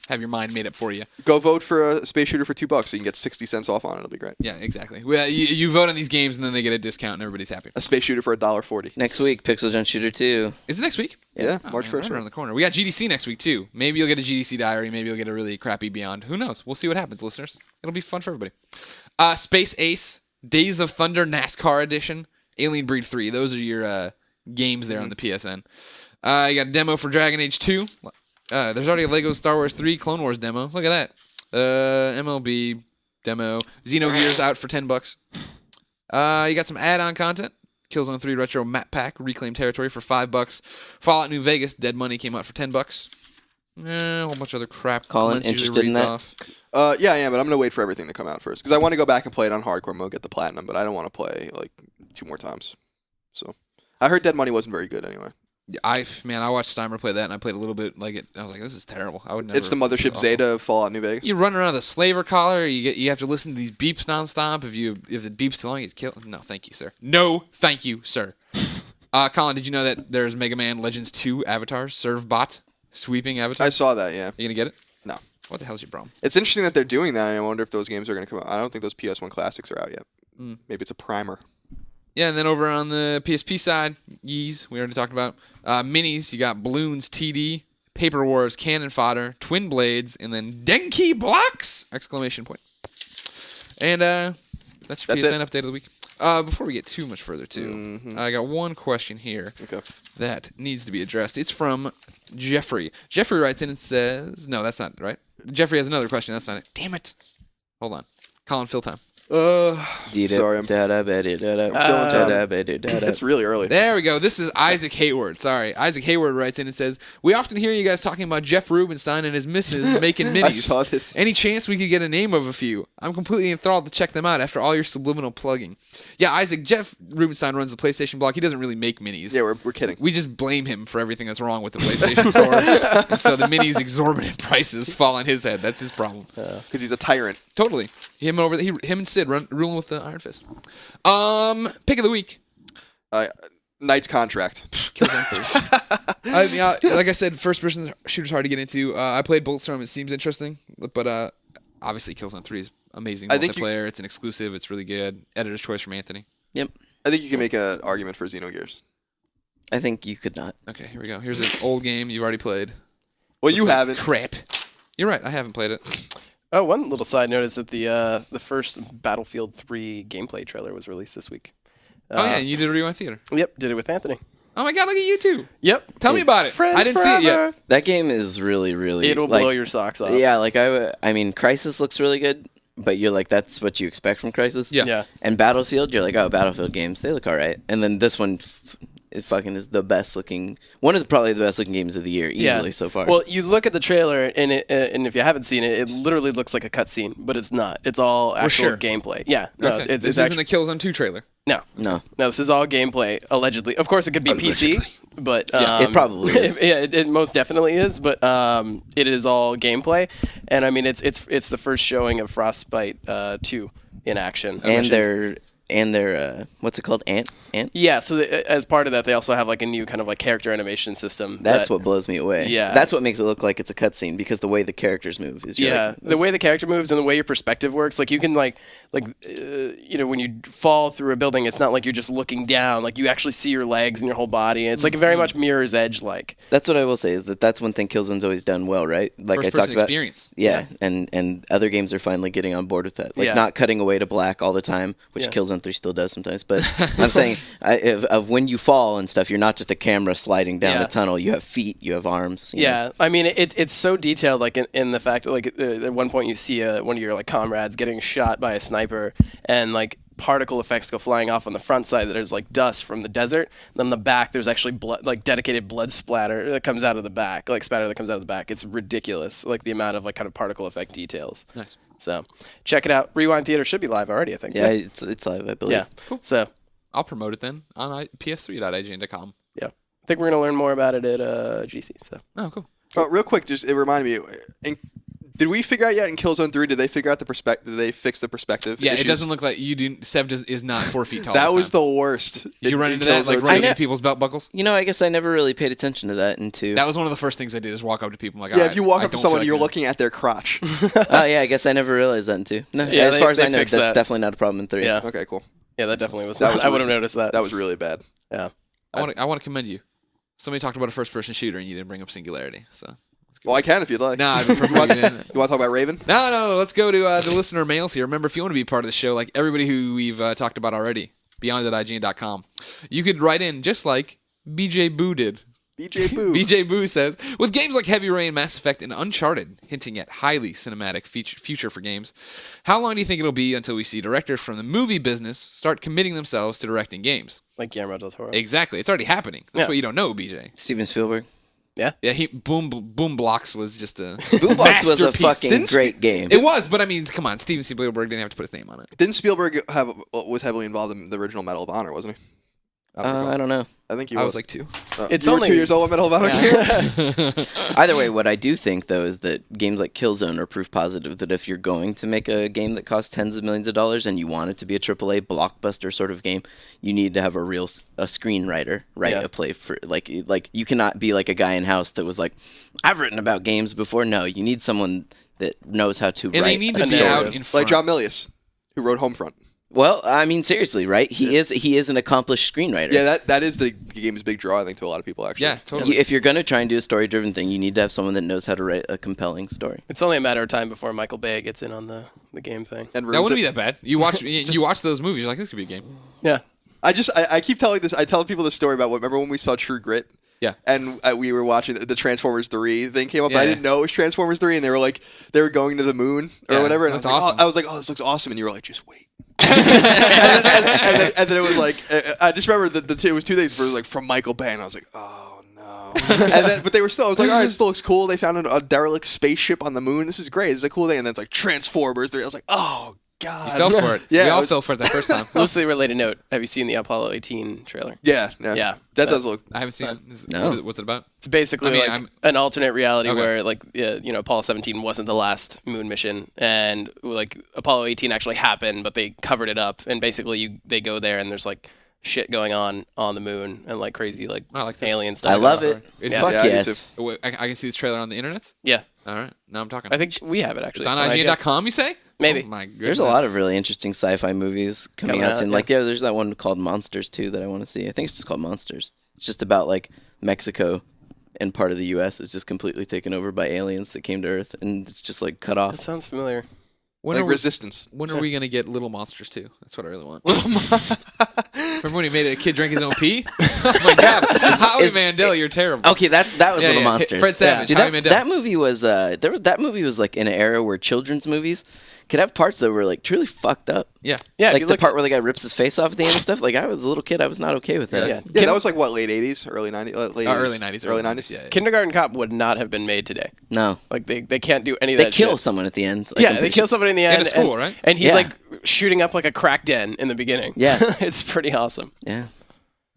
have your mind made up for you. Go vote for a space shooter for $2 so you can get 60 cents off on it. It'll be great. Yeah, exactly. Well, you vote on these games and then they get a discount and everybody's happy. A space shooter for $1.40. Next week, Pixel Junk Shooter 2. Is it next week? Yeah, Oh, March man, 1st. right around the corner. We got GDC next week too. Maybe you'll get a GDC Diary. Maybe you'll get a really crappy Beyond. Who knows? We'll see what happens, listeners. It'll be fun for everybody. Space Ace, Days of Thunder NASCAR Edition, Alien Breed 3. Those are your games there on the PSN. You got a demo for Dragon Age 2. There's already a Lego Star Wars 3 Clone Wars demo. Look at that. MLB demo. Xenogears out for $10. You got some add-on content. Killzone 3 Retro Map Pack, Reclaim Territory for $5. Fallout New Vegas, Dead Money came out for $10. A whole bunch of other crap. Colin, Lens usually interested in reads that? off. Yeah, I am, but I'm going to wait for everything to come out first. Because I want to go back and play it on hardcore mode, get the platinum, but I don't want to play, 2 more times. So, I heard Dead Money wasn't very good anyway. I watched Steimer play that, and I played a little bit like it. I was like, this is terrible. I would never. It's the Mothership Zeta of Fallout New Vegas. You run around with a slaver collar. You have to listen to these beeps nonstop. If the beeps too long, you get killed. No, thank you, sir. No, thank you, sir. Colin, did you know that there's Mega Man Legends 2 avatars, serve bot, sweeping avatar? I saw that, yeah. You gonna get it? No. What the hell's your problem? It's interesting that they're doing that, and I wonder if those games are going to come out. I don't think those PS1 classics are out yet. Maybe it's a primer. Yeah, and then over on the PSP side, Yeez, we already talked about. Minis, you got Balloons TD, Paper Wars, Cannon Fodder, Twin Blades, and then Denki Blocks! Exclamation point. And that's your PSN update of the week. Before we get too much further, too, I got one question here that needs to be addressed. It's from Jeffrey. Jeffrey writes in and says... No, that's not right. Jeffrey has another question. That's not it. Damn it. Hold on. Colin, fill time. Sorry, I'm It's really early. There we go. This is Isaac Hayward. Sorry. Isaac Hayward writes in and says, we often hear you guys talking about Jeff Rubenstein and his missus making minis. I saw this. Any chance we could get a name of a few? I'm completely enthralled to check them out after all your subliminal plugging. Yeah, Isaac, Jeff Rubenstein runs the PlayStation blog. He doesn't really make minis. Yeah, we're kidding. We just blame him for everything that's wrong with the PlayStation store. And so the minis' exorbitant prices fall on his head. That's his problem. Because he's a tyrant. Totally. Him and Sid ruling with the Iron Fist. Pick of the week. Knight's Contract. Killzone 3. Like I said, first-person shooter's hard to get into. I played Bulletstorm. It seems interesting, but obviously Killzone 3 is amazing multiplayer. It's an exclusive. It's really good. Editor's choice from Anthony. Yep. I think you can make an argument for Xenogears. I think you could not. Okay, here we go. Here's an old game you've already played. Well, you haven't. Crap. You're right. I haven't played it. Oh, one little side note is that the first Battlefield 3 gameplay trailer was released this week. Yeah, you did a Rewind Theater. Yep, did it with Anthony. Oh my God, look at you two. Yep. Tell me about it. Friends I didn't see it yet. That game is really, really... It'll blow your socks off. Yeah, I mean, Crysis looks really good, but you're like, that's what you expect from Crysis? Yeah. And Battlefield, you're like, oh, Battlefield games, they look all right. And then this one... It fucking is the best looking, probably the best looking games of the year, easily so far. Well, you look at the trailer, and if you haven't seen it, it literally looks like a cutscene, but it's not. It's all actual gameplay. Yeah, no, Okay. it's This isn't a Killzone 2 trailer. No, this is all gameplay. Allegedly, of course, it could be PC, but it probably is. it most definitely is. But it is all gameplay, and I mean, it's the first showing of Frostbite 2 in action, and their what's it called? Ant? Yeah, so as part of that, they also have like a new kind of like character animation system. That's what blows me away. Yeah. That's what makes it look like it's a cutscene, because the way the characters move is the way the character moves and the way your perspective works. Like you can when you fall through a building, it's not like you're just looking down. Like you actually see your legs and your whole body. It's like very much Mirror's Edge like. That's what I will say, is that's one thing Killzone's always done well, right? Like First I talked person about experience. Yeah, and other games are finally getting on board with that. Like not cutting away to black all the time, which Killzone 3 still does sometimes. But I'm saying of when you fall and stuff, you're not just a camera sliding down a tunnel. You have feet, you have arms. You know? I mean it's so detailed. Like in the fact that like at one point you see one of your like comrades getting shot by a sniper, and like particle effects go flying off on the front side. There's like dust from the desert. And then the back, there's actually blood, like dedicated blood splatter that comes out of the back, like spatter that comes out of the back. It's ridiculous, like the amount of like kind of particle effect details. Nice. So check it out. Rewind Theater should be live already, I think. Yeah, it's live, I believe. Yeah. Cool. So I'll promote it then on ps3.ign.com. Yeah, I think we're gonna learn more about it at GC. So. Oh, cool. Oh, real quick, just it reminded me. Did we figure out yet in Killzone 3? Did they figure out the perspective? Did they fix the perspective? Yeah, issues? it doesn't look like you do. Sev is not 4 feet tall. That this was time. the worst. Did you run into that? Like running into people's belt buckles? I guess I never really paid attention to that. That was one of the first things I did is walk up to people. Like, yeah, if you walk up to someone, like you're looking at their crotch. Oh yeah, I guess I never realized that in 2. No, Yeah, as far as I know, fixed that's that. definitely not a problem in 3. Yeah. Okay, cool. Yeah, that definitely was. That was I would have noticed that. That was really bad. Yeah. I want to commend you. Somebody talked about a first-person shooter, and you didn't bring up Singularity. So. Well, I can if you'd like. Nah, you want to talk about Raven? No. Let's go to the listener mails here. Remember, if you want to be part of the show, like everybody who we've talked about already, beyond@ign.com, you could write in just like BJ Boo did. BJ Boo. BJ Boo says, with games like Heavy Rain, Mass Effect, and Uncharted hinting at highly cinematic future for games, how long do you think it'll be until we see directors from the movie business start committing themselves to directing games? Like Guillermo del Toro. Exactly. It's already happening. That's what you don't know, BJ. Steven Spielberg. Yeah. Yeah, Boom Blocks was just a Boom Blocks was a masterpiece. fucking great game. It was, but I mean, come on, Steven Spielberg didn't have to put his name on it. Didn't Spielberg was heavily involved in the original Medal of Honor, wasn't he? I don't know. I think he I was. was like 2. It's you were only 2 years old when Medal of Honor came out? Either way, what I do think, though, is that games like Killzone are proof positive that if you're going to make a game that costs tens of millions of dollars and you want it to be a AAA blockbuster sort of game, you need to have a screenwriter write a play for like you cannot be like a guy in-house that was like, I've written about games before. No, you need someone that knows how to write. And they need to a be story. out in front. Like John Milius, who wrote Homefront. Well, I mean, seriously, right? He is an accomplished screenwriter. Yeah, that is the game's big draw, I think, to a lot of people, actually. Yeah, totally. If you're going to try and do a story-driven thing, you need to have someone that knows how to write a compelling story. It's only a matter of time before Michael Bay gets in on the game thing. And That wouldn't be that bad. You watch those movies, you're like, this could be a game. Yeah. I keep telling this. I tell people the story about remember when we saw True Grit? Yeah. And we were watching the Transformers 3 thing came up. Yeah, I didn't know it was Transformers 3, and they were going to the moon or whatever. And that's I was, awesome. I was like, oh, this looks awesome. And you were like, just wait. and then it was like, I just remember it was 2 days where it was like from Michael Bay, and I was like, oh no. But they were still. I was like, all right, it still looks cool. They found a derelict spaceship on the moon. This is great. This is a cool thing. And then it's like Transformers 3. I was like, oh god. You fell for it. Yeah, we all fell for it that first time. Loosely related note: have you seen the Apollo 18 trailer? Yeah. Yeah. That does look. I haven't seen it. No. What's it about? It's basically an alternate reality Okay. where Apollo 17 wasn't the last moon mission, and like Apollo 18 actually happened, but they covered it up, and basically they go there and there's like shit going on the moon and like crazy like I like this. alien stuff. I love it. It's Fuck Yeah, I do yes. too. I can see this trailer on the internet. Yeah, All right, now I'm talking. I think we have it actually. it's on An idea. IGN.com. You say? Maybe. Oh my goodness. There's a lot of really interesting sci-fi movies coming out soon. yeah. Like, there's that one called Monsters, too, that I want to see. I think it's just called Monsters. It's just about, like, Mexico and part of the U.S. is just completely taken over by aliens that came to Earth, and it's just, like, cut That off. sounds familiar. When Like are we, Resistance. when are we gonna get Little Monsters 2? That's what I really want. Remember when he made a kid drink his own pee? Oh my god, Howie Mandel, you're terrible. Okay, that was Yeah, Little yeah. Monsters. Fred Savage, Dude, Howie Mandel. that movie was that movie was like in an era where children's movies could have parts that were like truly fucked up. Yeah. Yeah, if Like you the look part where the guy rips his face off at the end and stuff. Like, I was a little kid, I was not okay with that. Yeah. Yeah, that was like what, late 80s, early 90s, late 80s? Early 90s. Early 90s. Yeah. Kindergarten Cop would not have been made today. No, Like they can't do any of they that kill shit. someone at the end. Like, Yeah, I'm they pretty kill sure- somebody in the end. a school, right? And he's Yeah. like shooting up like a crack den in the beginning. Yeah. It's pretty awesome. Yeah.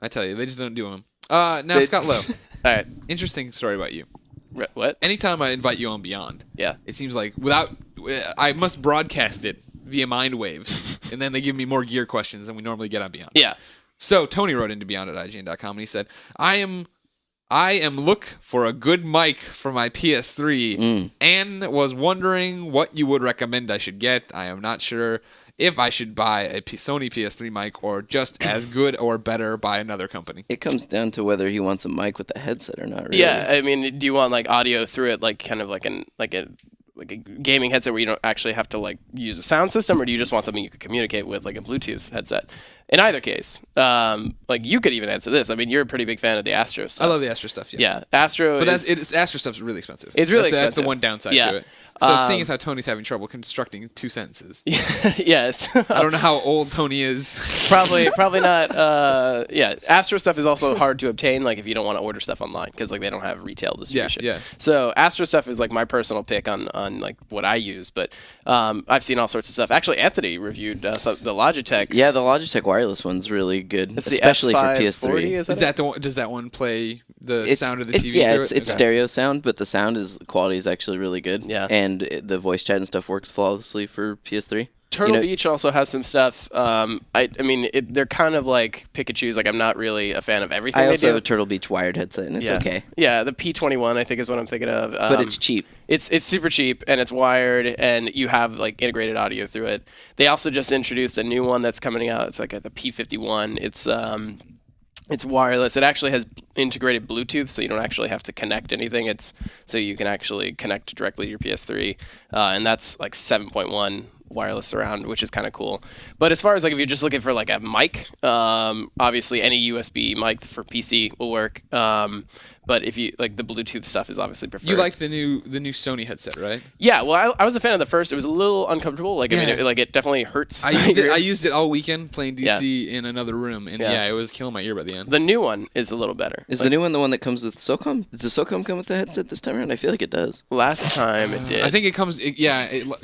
I tell you, they just don't do them. Now, Scott Lowe, All right. interesting story about you. What? Anytime I invite you on Beyond, Yeah. it seems like I must broadcast it via mind waves, and then they give me more gear questions than we normally get on Beyond. Yeah. So Tony wrote into beyond@ign.com and he said, I am look for a good mic for my PS3 and was wondering what you would recommend I should get. I am not sure if I should buy a Sony PS3 mic or just as good or better by another company. It comes down to whether he wants a mic with a headset or not, really. Yeah. I mean, do you want like audio through it, like kind of like a gaming headset where you don't actually have to like use a sound system, or do you just want something you could communicate with, like a Bluetooth headset? In either case, like you could even answer this. I mean, you're a pretty big fan of the Astro stuff. I love the Astro stuff, Yeah, Astro. But is, Astro stuff's really expensive. It's really That's the expensive. one downside Yeah. to it. So seeing as how Tony's having trouble constructing two sentences, yes. I don't know how old Tony is. Probably not. Yeah, Astro stuff is also hard to obtain. Like if you don't want to order stuff online, because like they don't have retail distribution. yeah. So Astro stuff is like my personal pick on on like what I use, but I've seen all sorts of stuff. Actually, Anthony reviewed the Logitech. Yeah, the Logitech wireless one's really good, It's especially for the PS3. F540, Is that the one? Does that one play the sound of the TV? Yeah, through it's it? Okay. stereo sound, but the quality is actually really good. Yeah. And the voice chat and stuff works flawlessly for PS3. Turtle Beach also has some stuff. I mean, they're kind of like pick and choose. Like, I'm not really a fan of everything I they also do. have a Turtle Beach wired headset, and it's okay. Yeah, the P21 I think is what I'm thinking of. But it's cheap. It's super cheap, and it's wired, and you have like integrated audio through it. They also just introduced a new one that's coming out. It's like the P51. It's wireless. It actually has integrated Bluetooth, so you don't actually have to connect anything. So you can actually connect directly to your PS3, and that's like 7.1 wireless surround, which is kind of cool. But as far as like if you're just looking for like a mic, obviously any USB mic for PC will work. But if you like the Bluetooth stuff is obviously preferred. You liked the new Sony headset, right? Yeah, well, I was a fan of the first. It was a little uncomfortable. Like, I mean, it definitely hurts. I used it all weekend playing DC in another room, and it was killing my ear by the end. The new one is a little better. Is the new one the one that comes with SOCOM? Does the SOCOM come with the headset this time around? I feel like it does. Last time it did. I think it comes.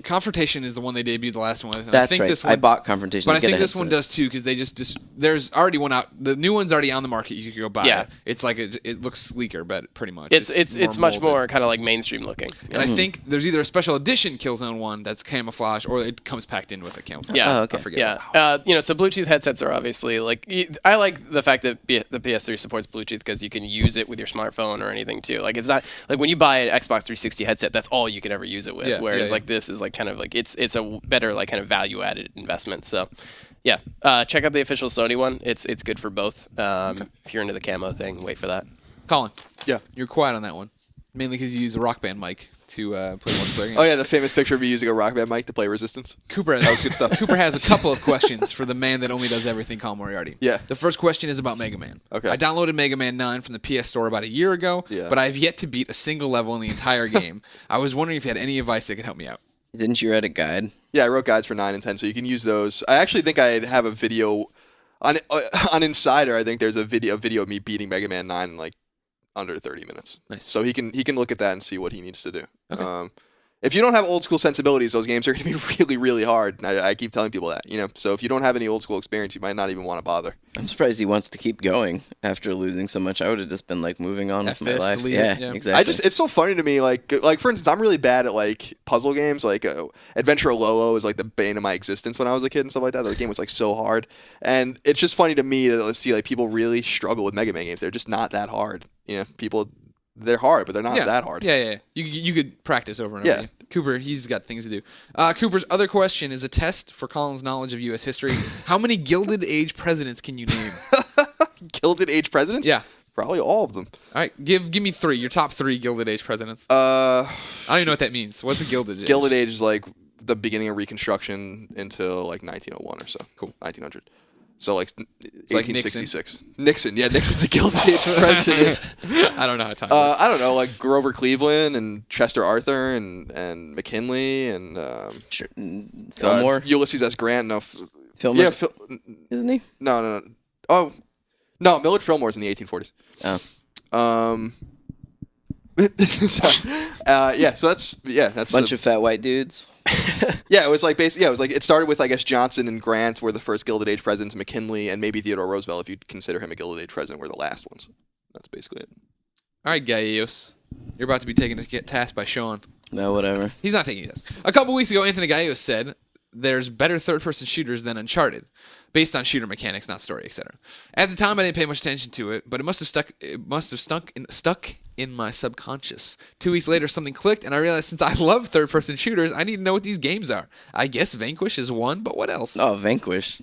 Confrontation is the one they debuted the last one. That's I think right. This one, I bought Confrontation. But I think this one does too, because they just there's already one out. The new one's already on the market. You can go buy it. It's like it looks sleeker, but pretty much. It's much more kind of like mainstream looking. And I think there's either a special edition Killzone one that's camouflage, or it comes packed in with a camouflage. Yeah. Oh, okay. I forget. Yeah. So Bluetooth headsets are obviously like I like the fact that the PS3 supports Bluetooth because you can use it with your smartphone or anything too. Like it's not like when you buy an Xbox 360 headset, that's all you can ever use it with. Yeah, Whereas like this is like kind of like it's a better like kind of value added investment. So. Yeah, check out the official Sony one. It's good for both. If you're into the camo thing, wait for that. Colin. Yeah. You're quiet on that one, mainly because you use a Rock Band mic to play multiplayer games. Oh yeah, the famous picture of me using a Rock Band mic to play Resistance. Cooper has, That was good stuff. Cooper has a couple of questions for the man that only does everything, Colin Moriarty. Yeah. The first question is about Mega Man. Okay. I downloaded Mega Man 9 from the PS Store about a year ago, but I've yet to beat a single level in the entire game. I was wondering if you had any advice that could help me out. Didn't you write a guide? Yeah, I wrote guides for 9 and 10, so you can use those. I actually think I have a video on Insider. I think there's a video of me beating Mega Man 9 in like under 30 minutes. Nice. So he can look at that and see what he needs to do. Okay. If you don't have old school sensibilities, those games are going to be really, really hard. And I keep telling people that, So if you don't have any old school experience, you might not even want to bother. I'm surprised he wants to keep going after losing so much. I would have just been like moving on with my life. Yeah, exactly. It's so funny to me. Like for instance, I'm really bad at like puzzle games. Like Adventure of Lolo is like the bane of my existence when I was a kid and stuff like that. The game was like so hard, and it's just funny to me to see like people really struggle with Mega Man games. They're just not that hard. People. They're hard, but they're not that hard. Yeah. You could practice over and over again. Cooper, he's got things to do. Cooper's other question is a test for Colin's knowledge of U.S. history. How many Gilded Age presidents can you name? Gilded Age presidents? Yeah. Probably all of them. All right, give me 3. Your top 3 Gilded Age presidents. I don't even know what that means. What's a Gilded Age? Gilded Age is like the beginning of Reconstruction until like 1901 or so. Cool. 1900. So like it's 1866. Like Nixon. Yeah, Nixon's a Gilded Age president. I don't know how time works. I don't know, like Grover Cleveland and Chester Arthur and McKinley and Fillmore. Ulysses S. Grant. No, Fillmore. Yeah, isn't he? No. Oh, no, Millard Fillmore's in the 1840s. Oh. So that's bunch of fat white dudes. Yeah, it was like it started with I guess Johnson and Grant were the first Gilded Age presidents. McKinley and maybe Theodore Roosevelt, if you'd consider him a Gilded Age president, were the last ones. That's basically it. All right, Gallegos, you're about to be taken to task by Sean. No, whatever. He's not taking this. A couple weeks ago, Anthony Gallegos said there's better third-person shooters than Uncharted, based on shooter mechanics, not story, etc. At the time, I didn't pay much attention to it, but it must have stuck in my subconscious. 2 weeks later, something clicked, and I realized since I love third-person shooters, I need to know what these games are. I guess Vanquish is one, but what else? Oh, Vanquish.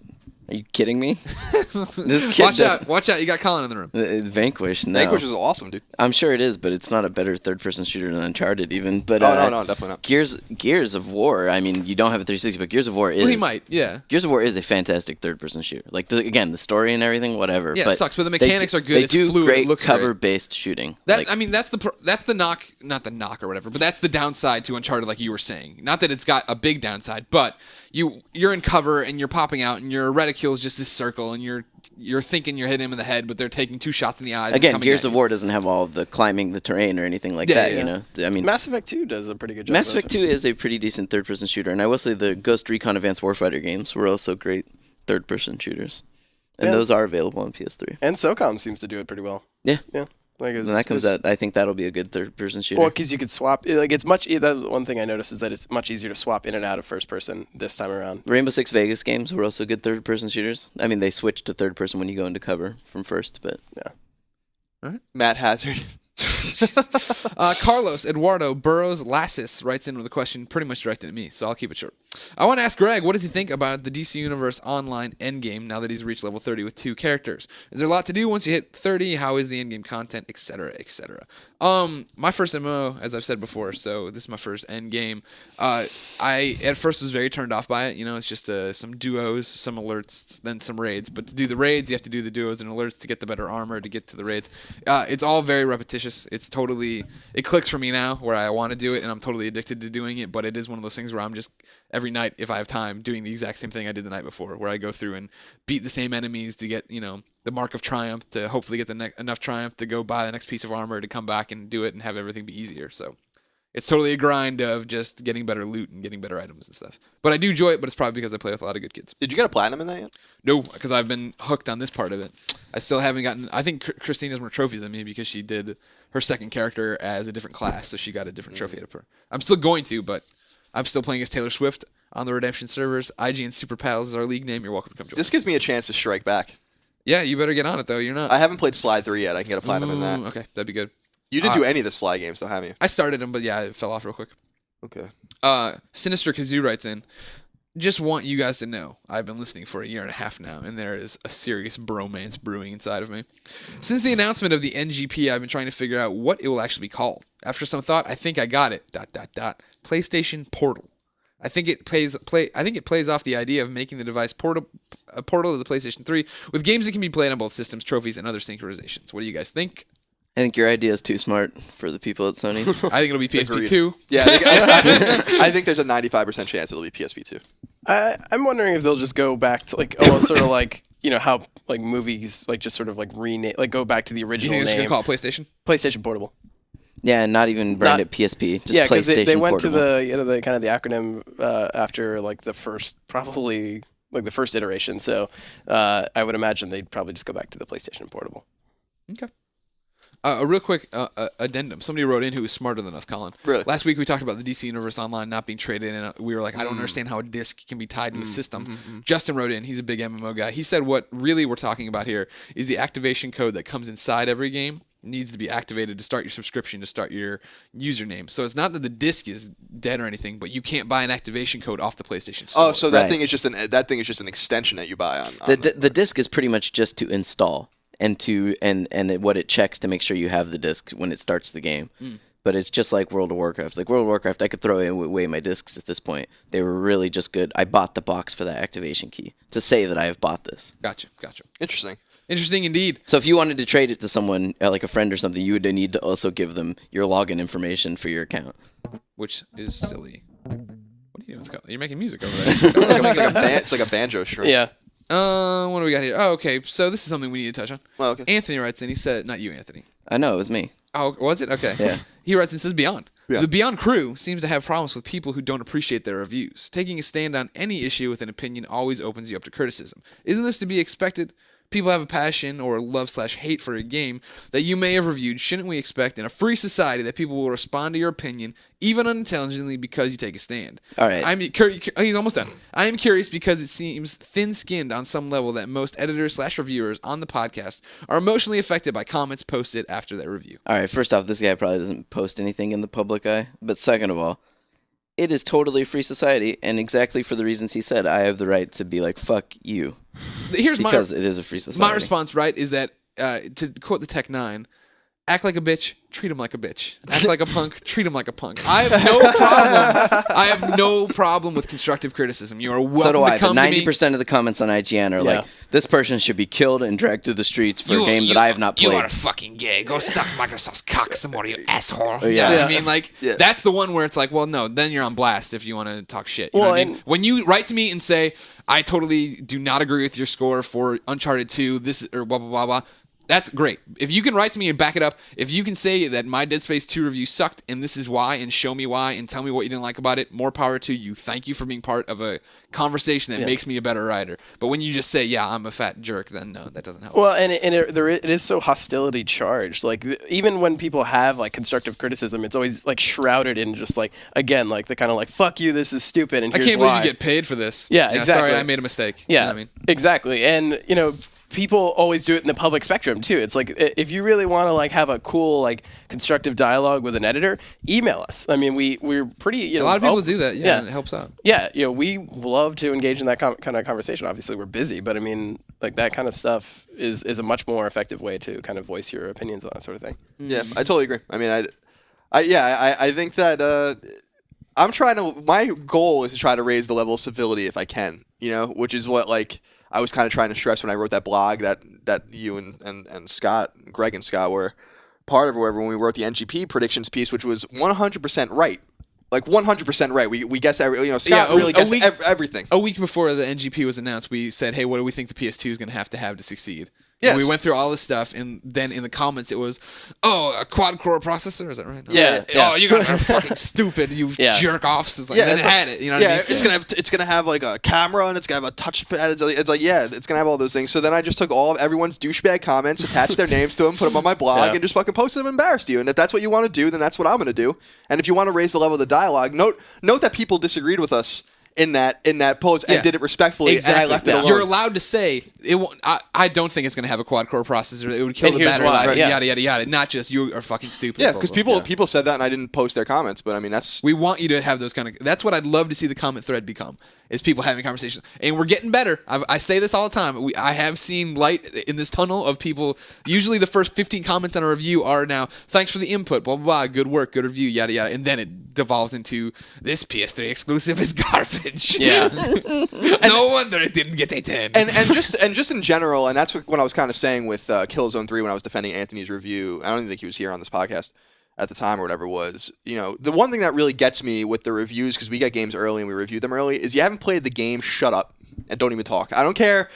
Are you kidding me? This kid Watch out! You got Colin in the room. Vanquish, no. Vanquish is awesome, dude. I'm sure it is, but it's not a better third-person shooter than Uncharted, even. But no, definitely not. Gears of War. I mean, you don't have a 360, but Gears of War is. Well, he might, yeah. Gears of War is a fantastic third-person shooter. Like the story and everything, whatever. Yeah, but it sucks, but the mechanics are good. They it's do fluid. great It looks cover-based shooting. That's the knock, not the knock or whatever, but that's the downside to Uncharted, like you were saying. Not that it's got a big downside, but you're in cover and you're popping out and you're a reticule kill is just this circle, and you're thinking you're hitting him in the head, but they're taking 2 shots in the eyes. Again, Gears of War doesn't have all of the climbing the terrain or anything like that. You know, I mean, Mass Effect 2 does a pretty good job. Mass Effect 2 is a pretty decent third-person shooter, and I will say the Ghost Recon Advanced Warfighter games were also great third-person shooters, and those are available on PS3. And SOCOM seems to do it pretty well. Yeah. Like When that comes out, I think that'll be a good third-person shooter. Well, because you could swap. It's much. That's one thing I noticed is that it's much easier to swap in and out of first person this time around. Rainbow Six Vegas games were also good third-person shooters. I mean, they switched to third-person when you go into cover from first, but yeah. All right. Matt Hazard. Carlos Eduardo Burrows Lassis writes in with a question pretty much directed at me, so I'll keep it short. I want to ask Greg, what does he think about the DC Universe Online endgame now that he's reached level 30 with 2 characters? Is there a lot to do once you hit 30? How is the endgame content, etc., etc.? My first MMO, as I've said before, so this is my first endgame. I at first was very turned off by it. You know, it's just some duos, some alerts, then some raids. But to do the raids, you have to do the duos and alerts to get the better armor, to get to the raids. It's all very repetitious. It clicks for me now where I want to do it, and I'm totally addicted to doing it. But it is one of those things where I'm just every night, if I have time, doing the exact same thing I did the night before, where I go through and beat the same enemies to get, the Mark of Triumph, to hopefully get enough Triumph to go buy the next piece of armor, to come back and do it and have everything be easier. So it's totally a grind of just getting better loot and getting better items and stuff. But I do enjoy it, but it's probably because I play with a lot of good kids. Did you get a platinum in that yet? No, because I've been hooked on this part of it. I still haven't gotten... I think Christine has more trophies than me because she did her second character as a different class, so she got a different trophy out of her. I'm still going to, but I'm still playing as Taylor Swift on the Redemption servers. IGN Super Pals is our league name. You're welcome to come join. This gives me a chance to strike back. Yeah, you better get on it, though. You're not. I haven't played Sly 3 yet. I can get a platinum in that. Okay, that'd be good. You didn't do any of the Sly games, though, have you? I started them, but yeah, it fell off real quick. Okay. Sinister Kazoo writes in, just want you guys to know, I've been listening for a year and a half now, and there is a serious bromance brewing inside of me. Since the announcement of the NGP, I've been trying to figure out what it will actually be called. After some thought, I think I got it. ... PlayStation Portal. I think it plays off the idea of making the device a portal to the PlayStation 3 with games that can be played on both systems, trophies, and other synchronizations. What do you guys think? I think your idea is too smart for the people at Sony. I think it'll be PSP 2. Yeah, I think there's a 95% chance it'll be PSP 2. I'm wondering if they'll just go back to almost sort of how movies just sort of rename, go back to the original you think name. It's gonna call it PlayStation? PlayStation Portable. Yeah, and not even brand it PSP. Just because PlayStation they went Portable. to the kind of the acronym after the first the first iteration. So I would imagine they'd probably just go back to the PlayStation Portable. Okay. A real quick addendum. Somebody wrote in who was smarter than us, Colin. Really? Last week we talked about the DC Universe Online not being traded in. We were like, I don't understand how a disc can be tied to a system. Justin wrote in. He's a big MMO guy. He said what really we're talking about here is the activation code that comes inside every game needs to be activated to start your subscription, to start your username. So it's not that the disc is dead or anything, but you can't buy an activation code off the PlayStation Store. Oh, so that thing is just an extension that you buy on. The disc is pretty much just to install. And what it checks to make sure you have the disc when it starts the game. But it's just like World of Warcraft. Like World of Warcraft, I could throw away my discs at this point. They were really just good. I bought the box for that activation key to say that I have bought this. Gotcha. Interesting indeed. So if you wanted to trade it to someone, like a friend or something, you would need to also give them your login information for your account. Which is silly. What are you doing, Scott? You're making music over there. It's like a banjo string. Yeah. What do we got here? Oh, okay. So this is something we need to touch on. Well, okay. Anthony writes in. He said, not you, Anthony. I know, it was me. Oh, was it? Okay. Yeah. He writes and says Beyond. Yeah. The Beyond crew seems to have problems with people who don't appreciate their reviews. Taking a stand on any issue with an opinion always opens you up to criticism. Isn't this to be expected? People have a passion or love/hate for a game that you may have reviewed. Shouldn't we expect in a free society that people will respond to your opinion, even unintelligently, because you take a stand? All right. He's almost done. I am curious because it seems thin-skinned on some level that most editors/reviewers on the podcast are emotionally affected by comments posted after their review. All right, first off, this guy probably doesn't post anything in the public eye. But second of all, it is totally a free society, and exactly for the reasons he said, I have the right to be like, fuck you. Because it is a free society. My response, right, is that, to quote the Tech 9, Act like a bitch, treat him like a bitch. Act like a punk, treat him like a punk. I have no problem. I have no problem with constructive criticism. You are welcome So do I, to come but to me. 90% of the comments on IGN are like, this person should be killed and dragged through the streets for a game that I have not played. You are fucking gay. Go suck Microsoft's cock some more, you asshole. Yeah. You know what I mean? Like, that's the one where it's like, well, no, then you're on blast if you want to talk shit. You know what I mean? When you write to me and say, I totally do not agree with your score for Uncharted 2, this or blah, blah, blah, blah. That's great. If you can write to me and back it up, if you can say that my Dead Space 2 review sucked and this is why and show me why and tell me what you didn't like about it, more power to you. Thank you for being part of a conversation that makes me a better writer. But when you just say, yeah, I'm a fat jerk, then no, that doesn't help. Well, and it is so hostility charged. Like, even when people have, like, constructive criticism, it's always, like, shrouded in just, like, again, like, the kind of, like, fuck you, this is stupid, and I here's can't why. believe you get paid for this. Yeah, exactly. Sorry, I made a mistake. Yeah, you know what I mean? Exactly. And, you know, people always do it in the public spectrum too. It's like, if you really want to like have a cool like constructive dialogue with an editor, email us. I mean, we're pretty, you know, a lot of people do that. Yeah, and it helps out. Yeah, you know, we love to engage in that kind of conversation. Obviously, we're busy, but I mean, like that kind of stuff is a much more effective way to kind of voice your opinions on that sort of thing. Yeah, I totally agree. I mean, I think that my goal is to try to raise the level of civility if I can, you know, which is what like I was kind of trying to stress when I wrote that blog that you and Scott, Greg and Scott were part of, or whatever, when we wrote the NGP predictions piece, which was 100% right. Like 100% right. We guessed Scott really guessed everything. A week before the NGP was announced, we said, hey, what do we think the PS2 is going to have to succeed? Yes. And we went through all this stuff, and then in the comments it was, a quad-core processor? Is that right? No. Yeah. Oh, you guys are fucking stupid, you jerk-offs. It's like, then it had it, you know what I mean? It's gonna have like a camera, and it's gonna have a touchpad. It's like, it's gonna have all those things. So then I just took all of everyone's douchebag comments, attached their names to them, put them on my blog, and just fucking posted them and embarrassed you. And if that's what you want to do, then that's what I'm gonna do. And if you want to raise the level of the dialogue, note that people disagreed with us in that post and did it respectfully, exactly. and I left it alone. You're allowed to say it won't. I don't think it's going to have a quad-core processor. It would kill the battery life. Yada yada yada. Not just you are fucking stupid. Yeah, because people said that and I didn't post their comments. But I mean, we want you to have those kind of. That's what I'd love to see the comment thread become. Is people having conversations, and we're getting better. I say this all the time. I have seen light in this tunnel of people. Usually, the first 15 comments on a review are now, "Thanks for the input, blah blah blah, good work, good review, yada yada," and then it devolves into this PS3 exclusive is garbage. Yeah, no wonder it didn't get a 10. And just in general, and that's what I was kind of saying with Killzone 3 when I was defending Anthony's review. I don't even think he was here on this podcast at the time or whatever it was. You know, the one thing that really gets me with the reviews, because we get games early and we review them early, is you haven't played the game, shut up and don't even talk. I don't care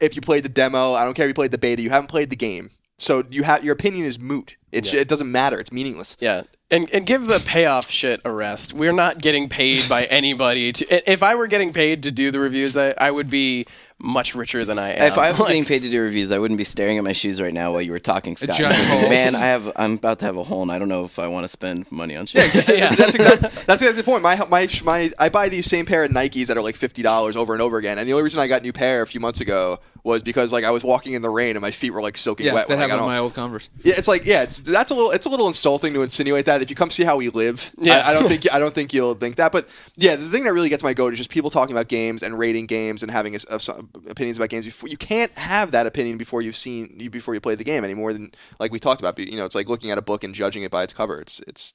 if you played the demo. I don't care if you played the beta. You haven't played the game, so your opinion is moot. It doesn't matter. It's meaningless. Yeah. And give the payoff shit a rest. We're not getting paid by anybody to. If I were getting paid to do the reviews, I would be much richer than I am. If I was getting paid to do reviews, I wouldn't be staring at my shoes right now while you were talking, Scott. A giant hole. Man, I'm about to have a hole, and I don't know if I want to spend money on shoes. Yeah, that's exactly the point. I buy these same pair of Nikes that are like $50 over and over again, and the only reason I got a new pair a few months ago was because like I was walking in the rain and my feet were like soaking wet. That happened with my old Converse. Yeah, it's like it's a little insulting to insinuate that. If you come see how we live, I don't think you'll think that. But yeah, the thing that really gets my goat is just people talking about games and rating games and having opinions about games. You can't have that opinion before you play the game any more than like we talked about. You know, it's like looking at a book and judging it by its cover. It's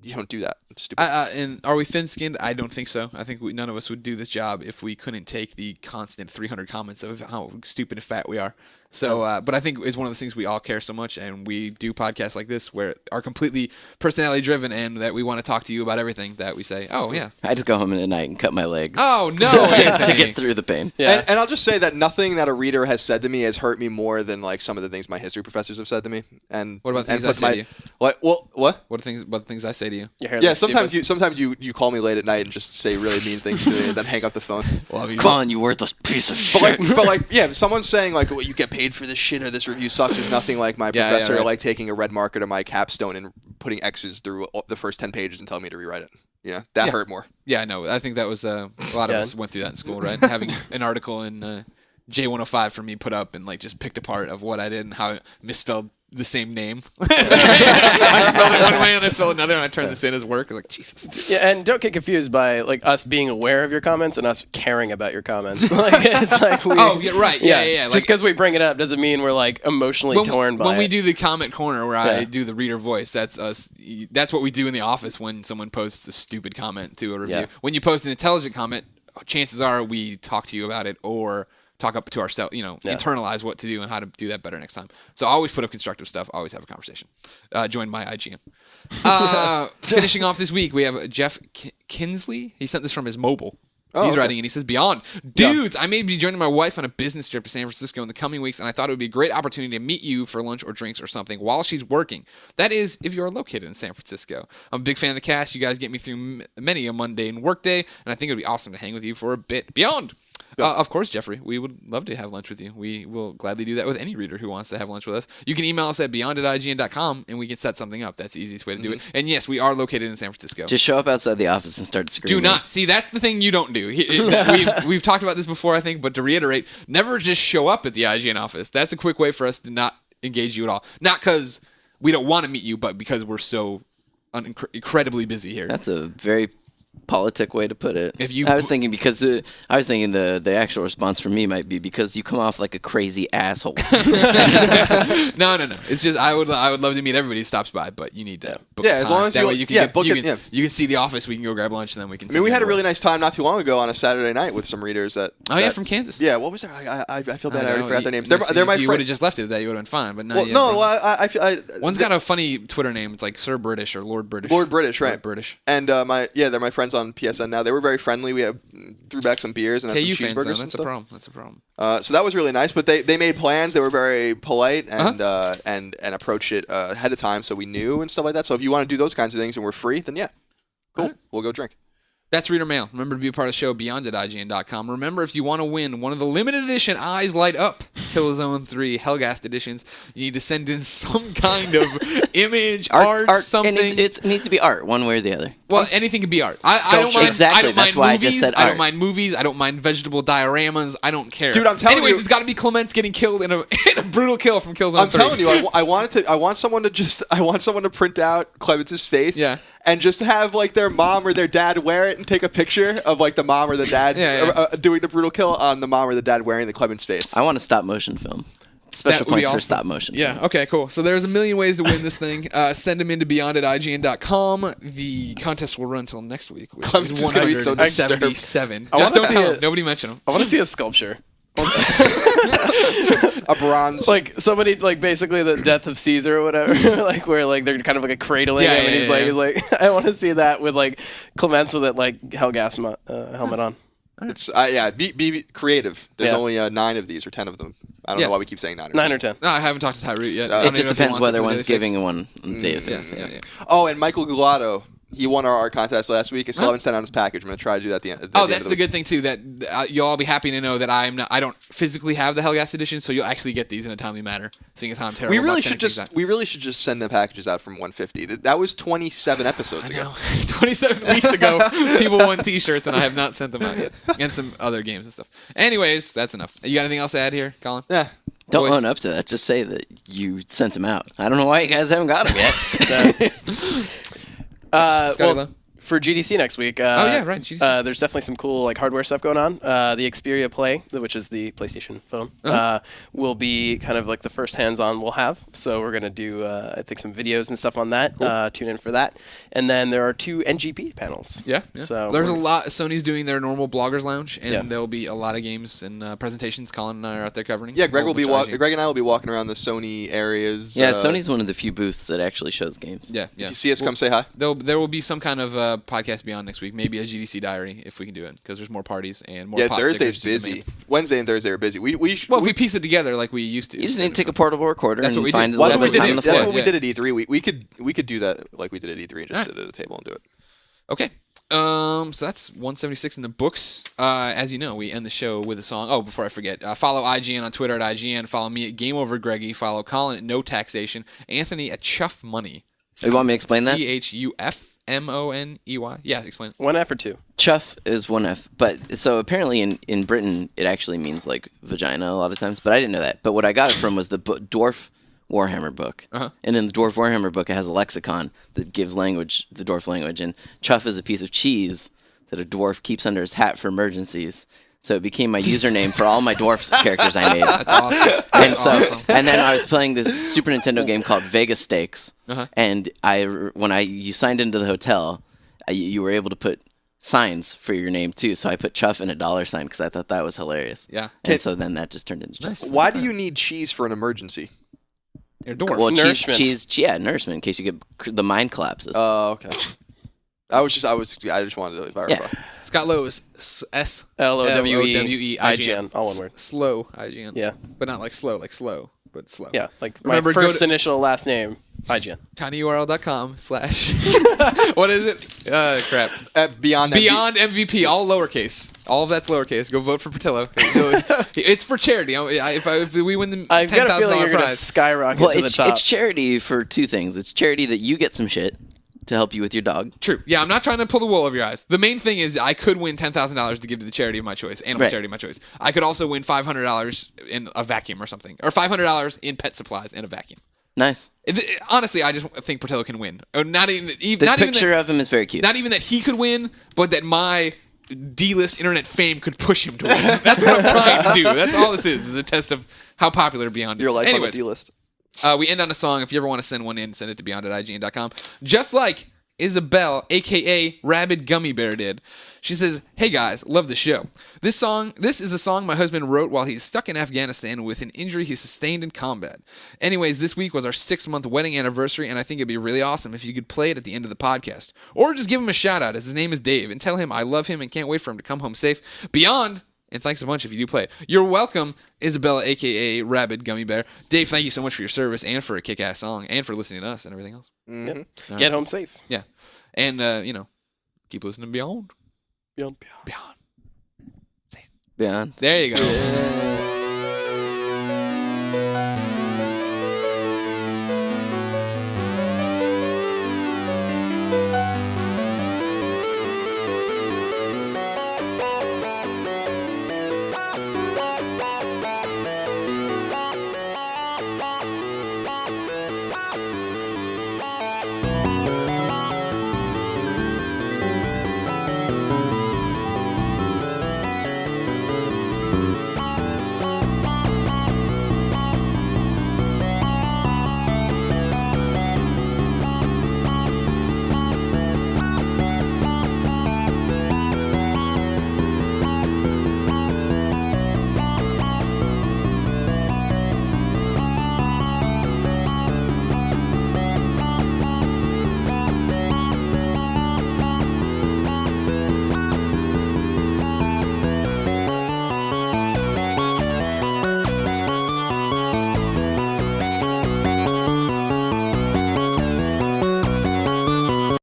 you don't do that. It's stupid. And are we thin-skinned? I don't think so. I think none of us would do this job if we couldn't take the constant 300 comments of how stupid and fat we are. So, but I think it's one of those things we all care so much, and we do podcasts like this where are completely personality-driven, and that we want to talk to you about everything that we say. Oh, yeah. I just go home at night and cut my legs. Oh, no. to get through the pain. Yeah. And I'll just say that nothing that a reader has said to me has hurt me more than like some of the things my history professors have said to me. And what about things I say to you? What? What are things I say to you? Yeah, sometimes you call me late at night and just say really mean things to me and then hang up the phone. Well, come on, you worthless piece of shit. But if someone's saying like, well, you get paid for this shit or this review sucks, is nothing like my professor like taking a red marker to my capstone and putting X's through the first 10 pages and telling me to rewrite it. Yeah, that hurt more. Yeah, I know. I think that was a lot of us went through that in school, right? Having an article in J105 for me put up and like just picked apart of what I did and how I misspelled the same name. I spelled it one way and I spelled another, and I turned this in as work. I was like, Jesus. Yeah, and don't get confused by like us being aware of your comments and us caring about your comments. Like it's like oh, yeah, right. Yeah. Just because we bring it up doesn't mean we're like emotionally torn by when it. we do the comment corner where I do the reader voice, that's us. That's what we do in the office when someone posts a stupid comment to a review. Yeah. When you post an intelligent comment, chances are we talk to you about it or talk up to ourselves, internalize what to do and how to do that better next time. So I always put up constructive stuff, always have a conversation. Joined by IGN. Finishing off this week, we have Jeff Kinsley. He sent this from his mobile. He's writing and he says, Beyond. Dudes, I may be joining my wife on a business trip to San Francisco in the coming weeks, and I thought it would be a great opportunity to meet you for lunch or drinks or something while she's working. That is, if you are located in San Francisco. I'm a big fan of the cast. You guys get me through many a mundane workday, and I think it would be awesome to hang with you for a bit. Beyond. Of course, Jeffrey, we would love to have lunch with you. We will gladly do that with any reader who wants to have lunch with us. You can email us at beyond@ign.com and we can set something up. That's the easiest way to do it. And yes, we are located in San Francisco. Just show up outside the office and start screaming. Do not. See, that's the thing you don't do. We've talked about this before, I think, but to reiterate, never just show up at the IGN office. That's a quick way for us to not engage you at all. Not because we don't want to meet you, but because we're so incredibly busy here. That's a very politic way to put it. I was thinking the actual response from me might be because you come off like a crazy asshole. No. It's just I would love to meet everybody who stops by, but you need to book as long as that you way you can you can see the office. We can go grab lunch and then we can. I mean, we had a really nice time not too long ago on a Saturday night with some readers that. From Kansas. Yeah, what was that? I feel bad. I already forgot their names. They're my friends. You would have just left it that you would have been fine, but no. I feel. One's got a funny Twitter name. It's like Sir British or Lord British. Lord British, right? Lord British. And they're my friends on PSN now. They were very friendly. We threw back some beers and had some KU cheeseburgers. Fans, though. And That's stuff. a problem. That's a problem. So that was really nice. But they made plans. They were very polite and approached it ahead of time, so we knew and stuff like that. So if you want to do those kinds of things and we're free, then yeah, cool. Right. We'll go drink. That's Reader Mail. Remember to be a part of the show, beyond.ign.com. Remember, if you want to win one of the limited edition Eyes Light Up Killzone 3 Hellgast editions, you need to send in some kind of image, art, something. It needs to be art, one way or the other. Well, anything can be art. I don't mind. Exactly. I don't That's mind why movies. I just said I art. don't mind movies. I don't mind vegetable dioramas. I don't care. Dude, I'm telling Anyways, you. it's got to be Clements getting killed in a brutal kill from Killzone 3. I'm telling you, I want someone to print out Clements' face. Yeah. And just have like their mom or their dad wear it and take a picture of like the mom or the dad doing the brutal kill on the mom or the dad wearing the Clements face. I want a stop motion film. Special points for stop motion. Yeah, okay, cool. So there's a million ways to win this thing. Send them in to beyond@ign.com. The contest will run until next week, which Clements is is gonna be so 177. I Just wanna don't see tell them. it. Nobody mention them. I want to see a sculpture. A bronze. Like somebody, like basically the death of Caesar or whatever, like where like they're kind of like a cradling him, and he's like, I want to see that with like Clements with it like Hellgas helmet on. It's be creative. There's only 9 of these or 10 of them. I don't know why we keep saying 9 or 10. 9 or 10. No, I haven't talked to Tyree yet. It I don't It just even know if he depends wants whether it for one's the day giving fix. one on the day of Yes, fix. yeah. Oh, and Michael Gulato. He won our art contest last week. I still haven't sent out his package. I'm going to try to do that at the end. That's the good thing, too, that you'll all be happy to know that I don't physically have the Hellgas edition, so you'll actually get these in a timely manner, seeing as how I'm terrible We really about should just send the packages out from 150. That was 27 episodes ago. 27 weeks ago, people won T-shirts, and I have not sent them out yet, and some other games and stuff. Anyways, that's enough. You got anything else to add here, Colin? Yeah. Don't own up to that. Just say that you sent them out. I don't know why you guys haven't got them yet. Well, for GDC next week, GDC. There's definitely some cool like hardware stuff going on. The Xperia Play, which is the PlayStation phone, will be kind of like the first hands-on we'll have. So we're gonna do, I think, some videos and stuff on that. Cool. Tune in for that. And then there are 2 NGP panels. Yeah. So there's a lot. Sony's doing their normal bloggers lounge, and there'll be a lot of games and presentations. Colin and I are out there covering. Yeah, Greg and I will be walking around the Sony areas. Yeah, Sony's one of the few booths that actually shows games. Yeah. If you see us, come say hi. There will be some kind of podcast beyond next week, maybe a GDC Diary if we can do it, because there's more parties and more. Yeah, Thursday's busy. Wednesday and Thursday are busy. If we piece it together like we used to. You just need to take a portable recorder and find the That's what we did at E3. We could do that like we did at E3 and just sit at a table and do it. Okay. So that's 176 in the books. As you know, we end the show with a song. Oh, before I forget, follow IGN on Twitter at IGN. Follow me at GameOverGreggy. Follow Colin at No Taxation. Anthony at Chuff Money. You want me to explain that? CHUFMONEY. Yeah, explain it. 1 F or 2? Chuff is 1 F. But so apparently in Britain, it actually means like vagina a lot of times. But I didn't know that. But what I got it from was the dwarf Warhammer book. Uh-huh. And in the Dwarf Warhammer book, it has a lexicon that gives language, the dwarf language. And chuff is a piece of cheese that a dwarf keeps under his hat for emergencies. So it became my username for all my dwarf characters I made. That's awesome. And then I was playing this Super Nintendo game called Vegas Stakes. Uh-huh. And you signed into the hotel, you were able to put signs for your name too. So I put chuff and a $sign because I thought that was hilarious. Yeah. And so then that just turned into chuff. Nice. Why do you need cheese for an emergency? You're a dwarf. Well, Nourishment. nourishment in case you get the mine collapses. Oh, okay. I just wanted to verify. Yeah. Scott Lowe is LOWE IGN. all one word. Slow IGN. Yeah. But not like slow, but slow. Yeah, like Remember, my go first to- initial last name, IGN. tinyurl.com/ what is it? Crap. Beyond MVP, all lowercase. All of that's lowercase. Go vote for Patillo. It's for charity. If we win the I've got a feeling you're $10,000 going to prize. skyrocket to the top. It's charity for two things. It's charity that you get some shit to help you with your dog. True. Yeah, I'm not trying to pull the wool over your eyes. The main thing is I could win $10,000 to give to the charity of my choice, animal Right. charity of my choice. I could also win $500 in a vacuum or something, or $500 in pet supplies and a vacuum. Nice. Honestly, I just think Portillo can win. Or not even The picture of him is very cute. Not even that he could win, but that my D-list internet fame could push him to win. That's what I'm trying to do. That's all this is a test of how popular Beyond is. Your life on the Anyways, D-list. we end on a song. If you ever want to send one in, send it to beyond@ign.com. Just like Isabel, a.k.a. Rabid Gummy Bear, did. She says, "Hey guys, love the show. This is a song my husband wrote while he's stuck in Afghanistan with an injury he sustained in combat. Anyways, this week was our 6-month wedding anniversary, and I think it'd be really awesome if you could play it at the end of the podcast. Or just give him a shout out, as his name is Dave, and tell him I love him and can't wait for him to come home safe. Beyond, and thanks a bunch if you do play it. You're welcome, Isabella, a.k.a. Rabid Gummy Bear. Dave, thank you so much for your service and for a kick-ass song and for listening to us and everything else. Mm-hmm. Get home safe. Yeah. And, keep listening to Beyond. Beyond. Beyond. Beyond. There you go.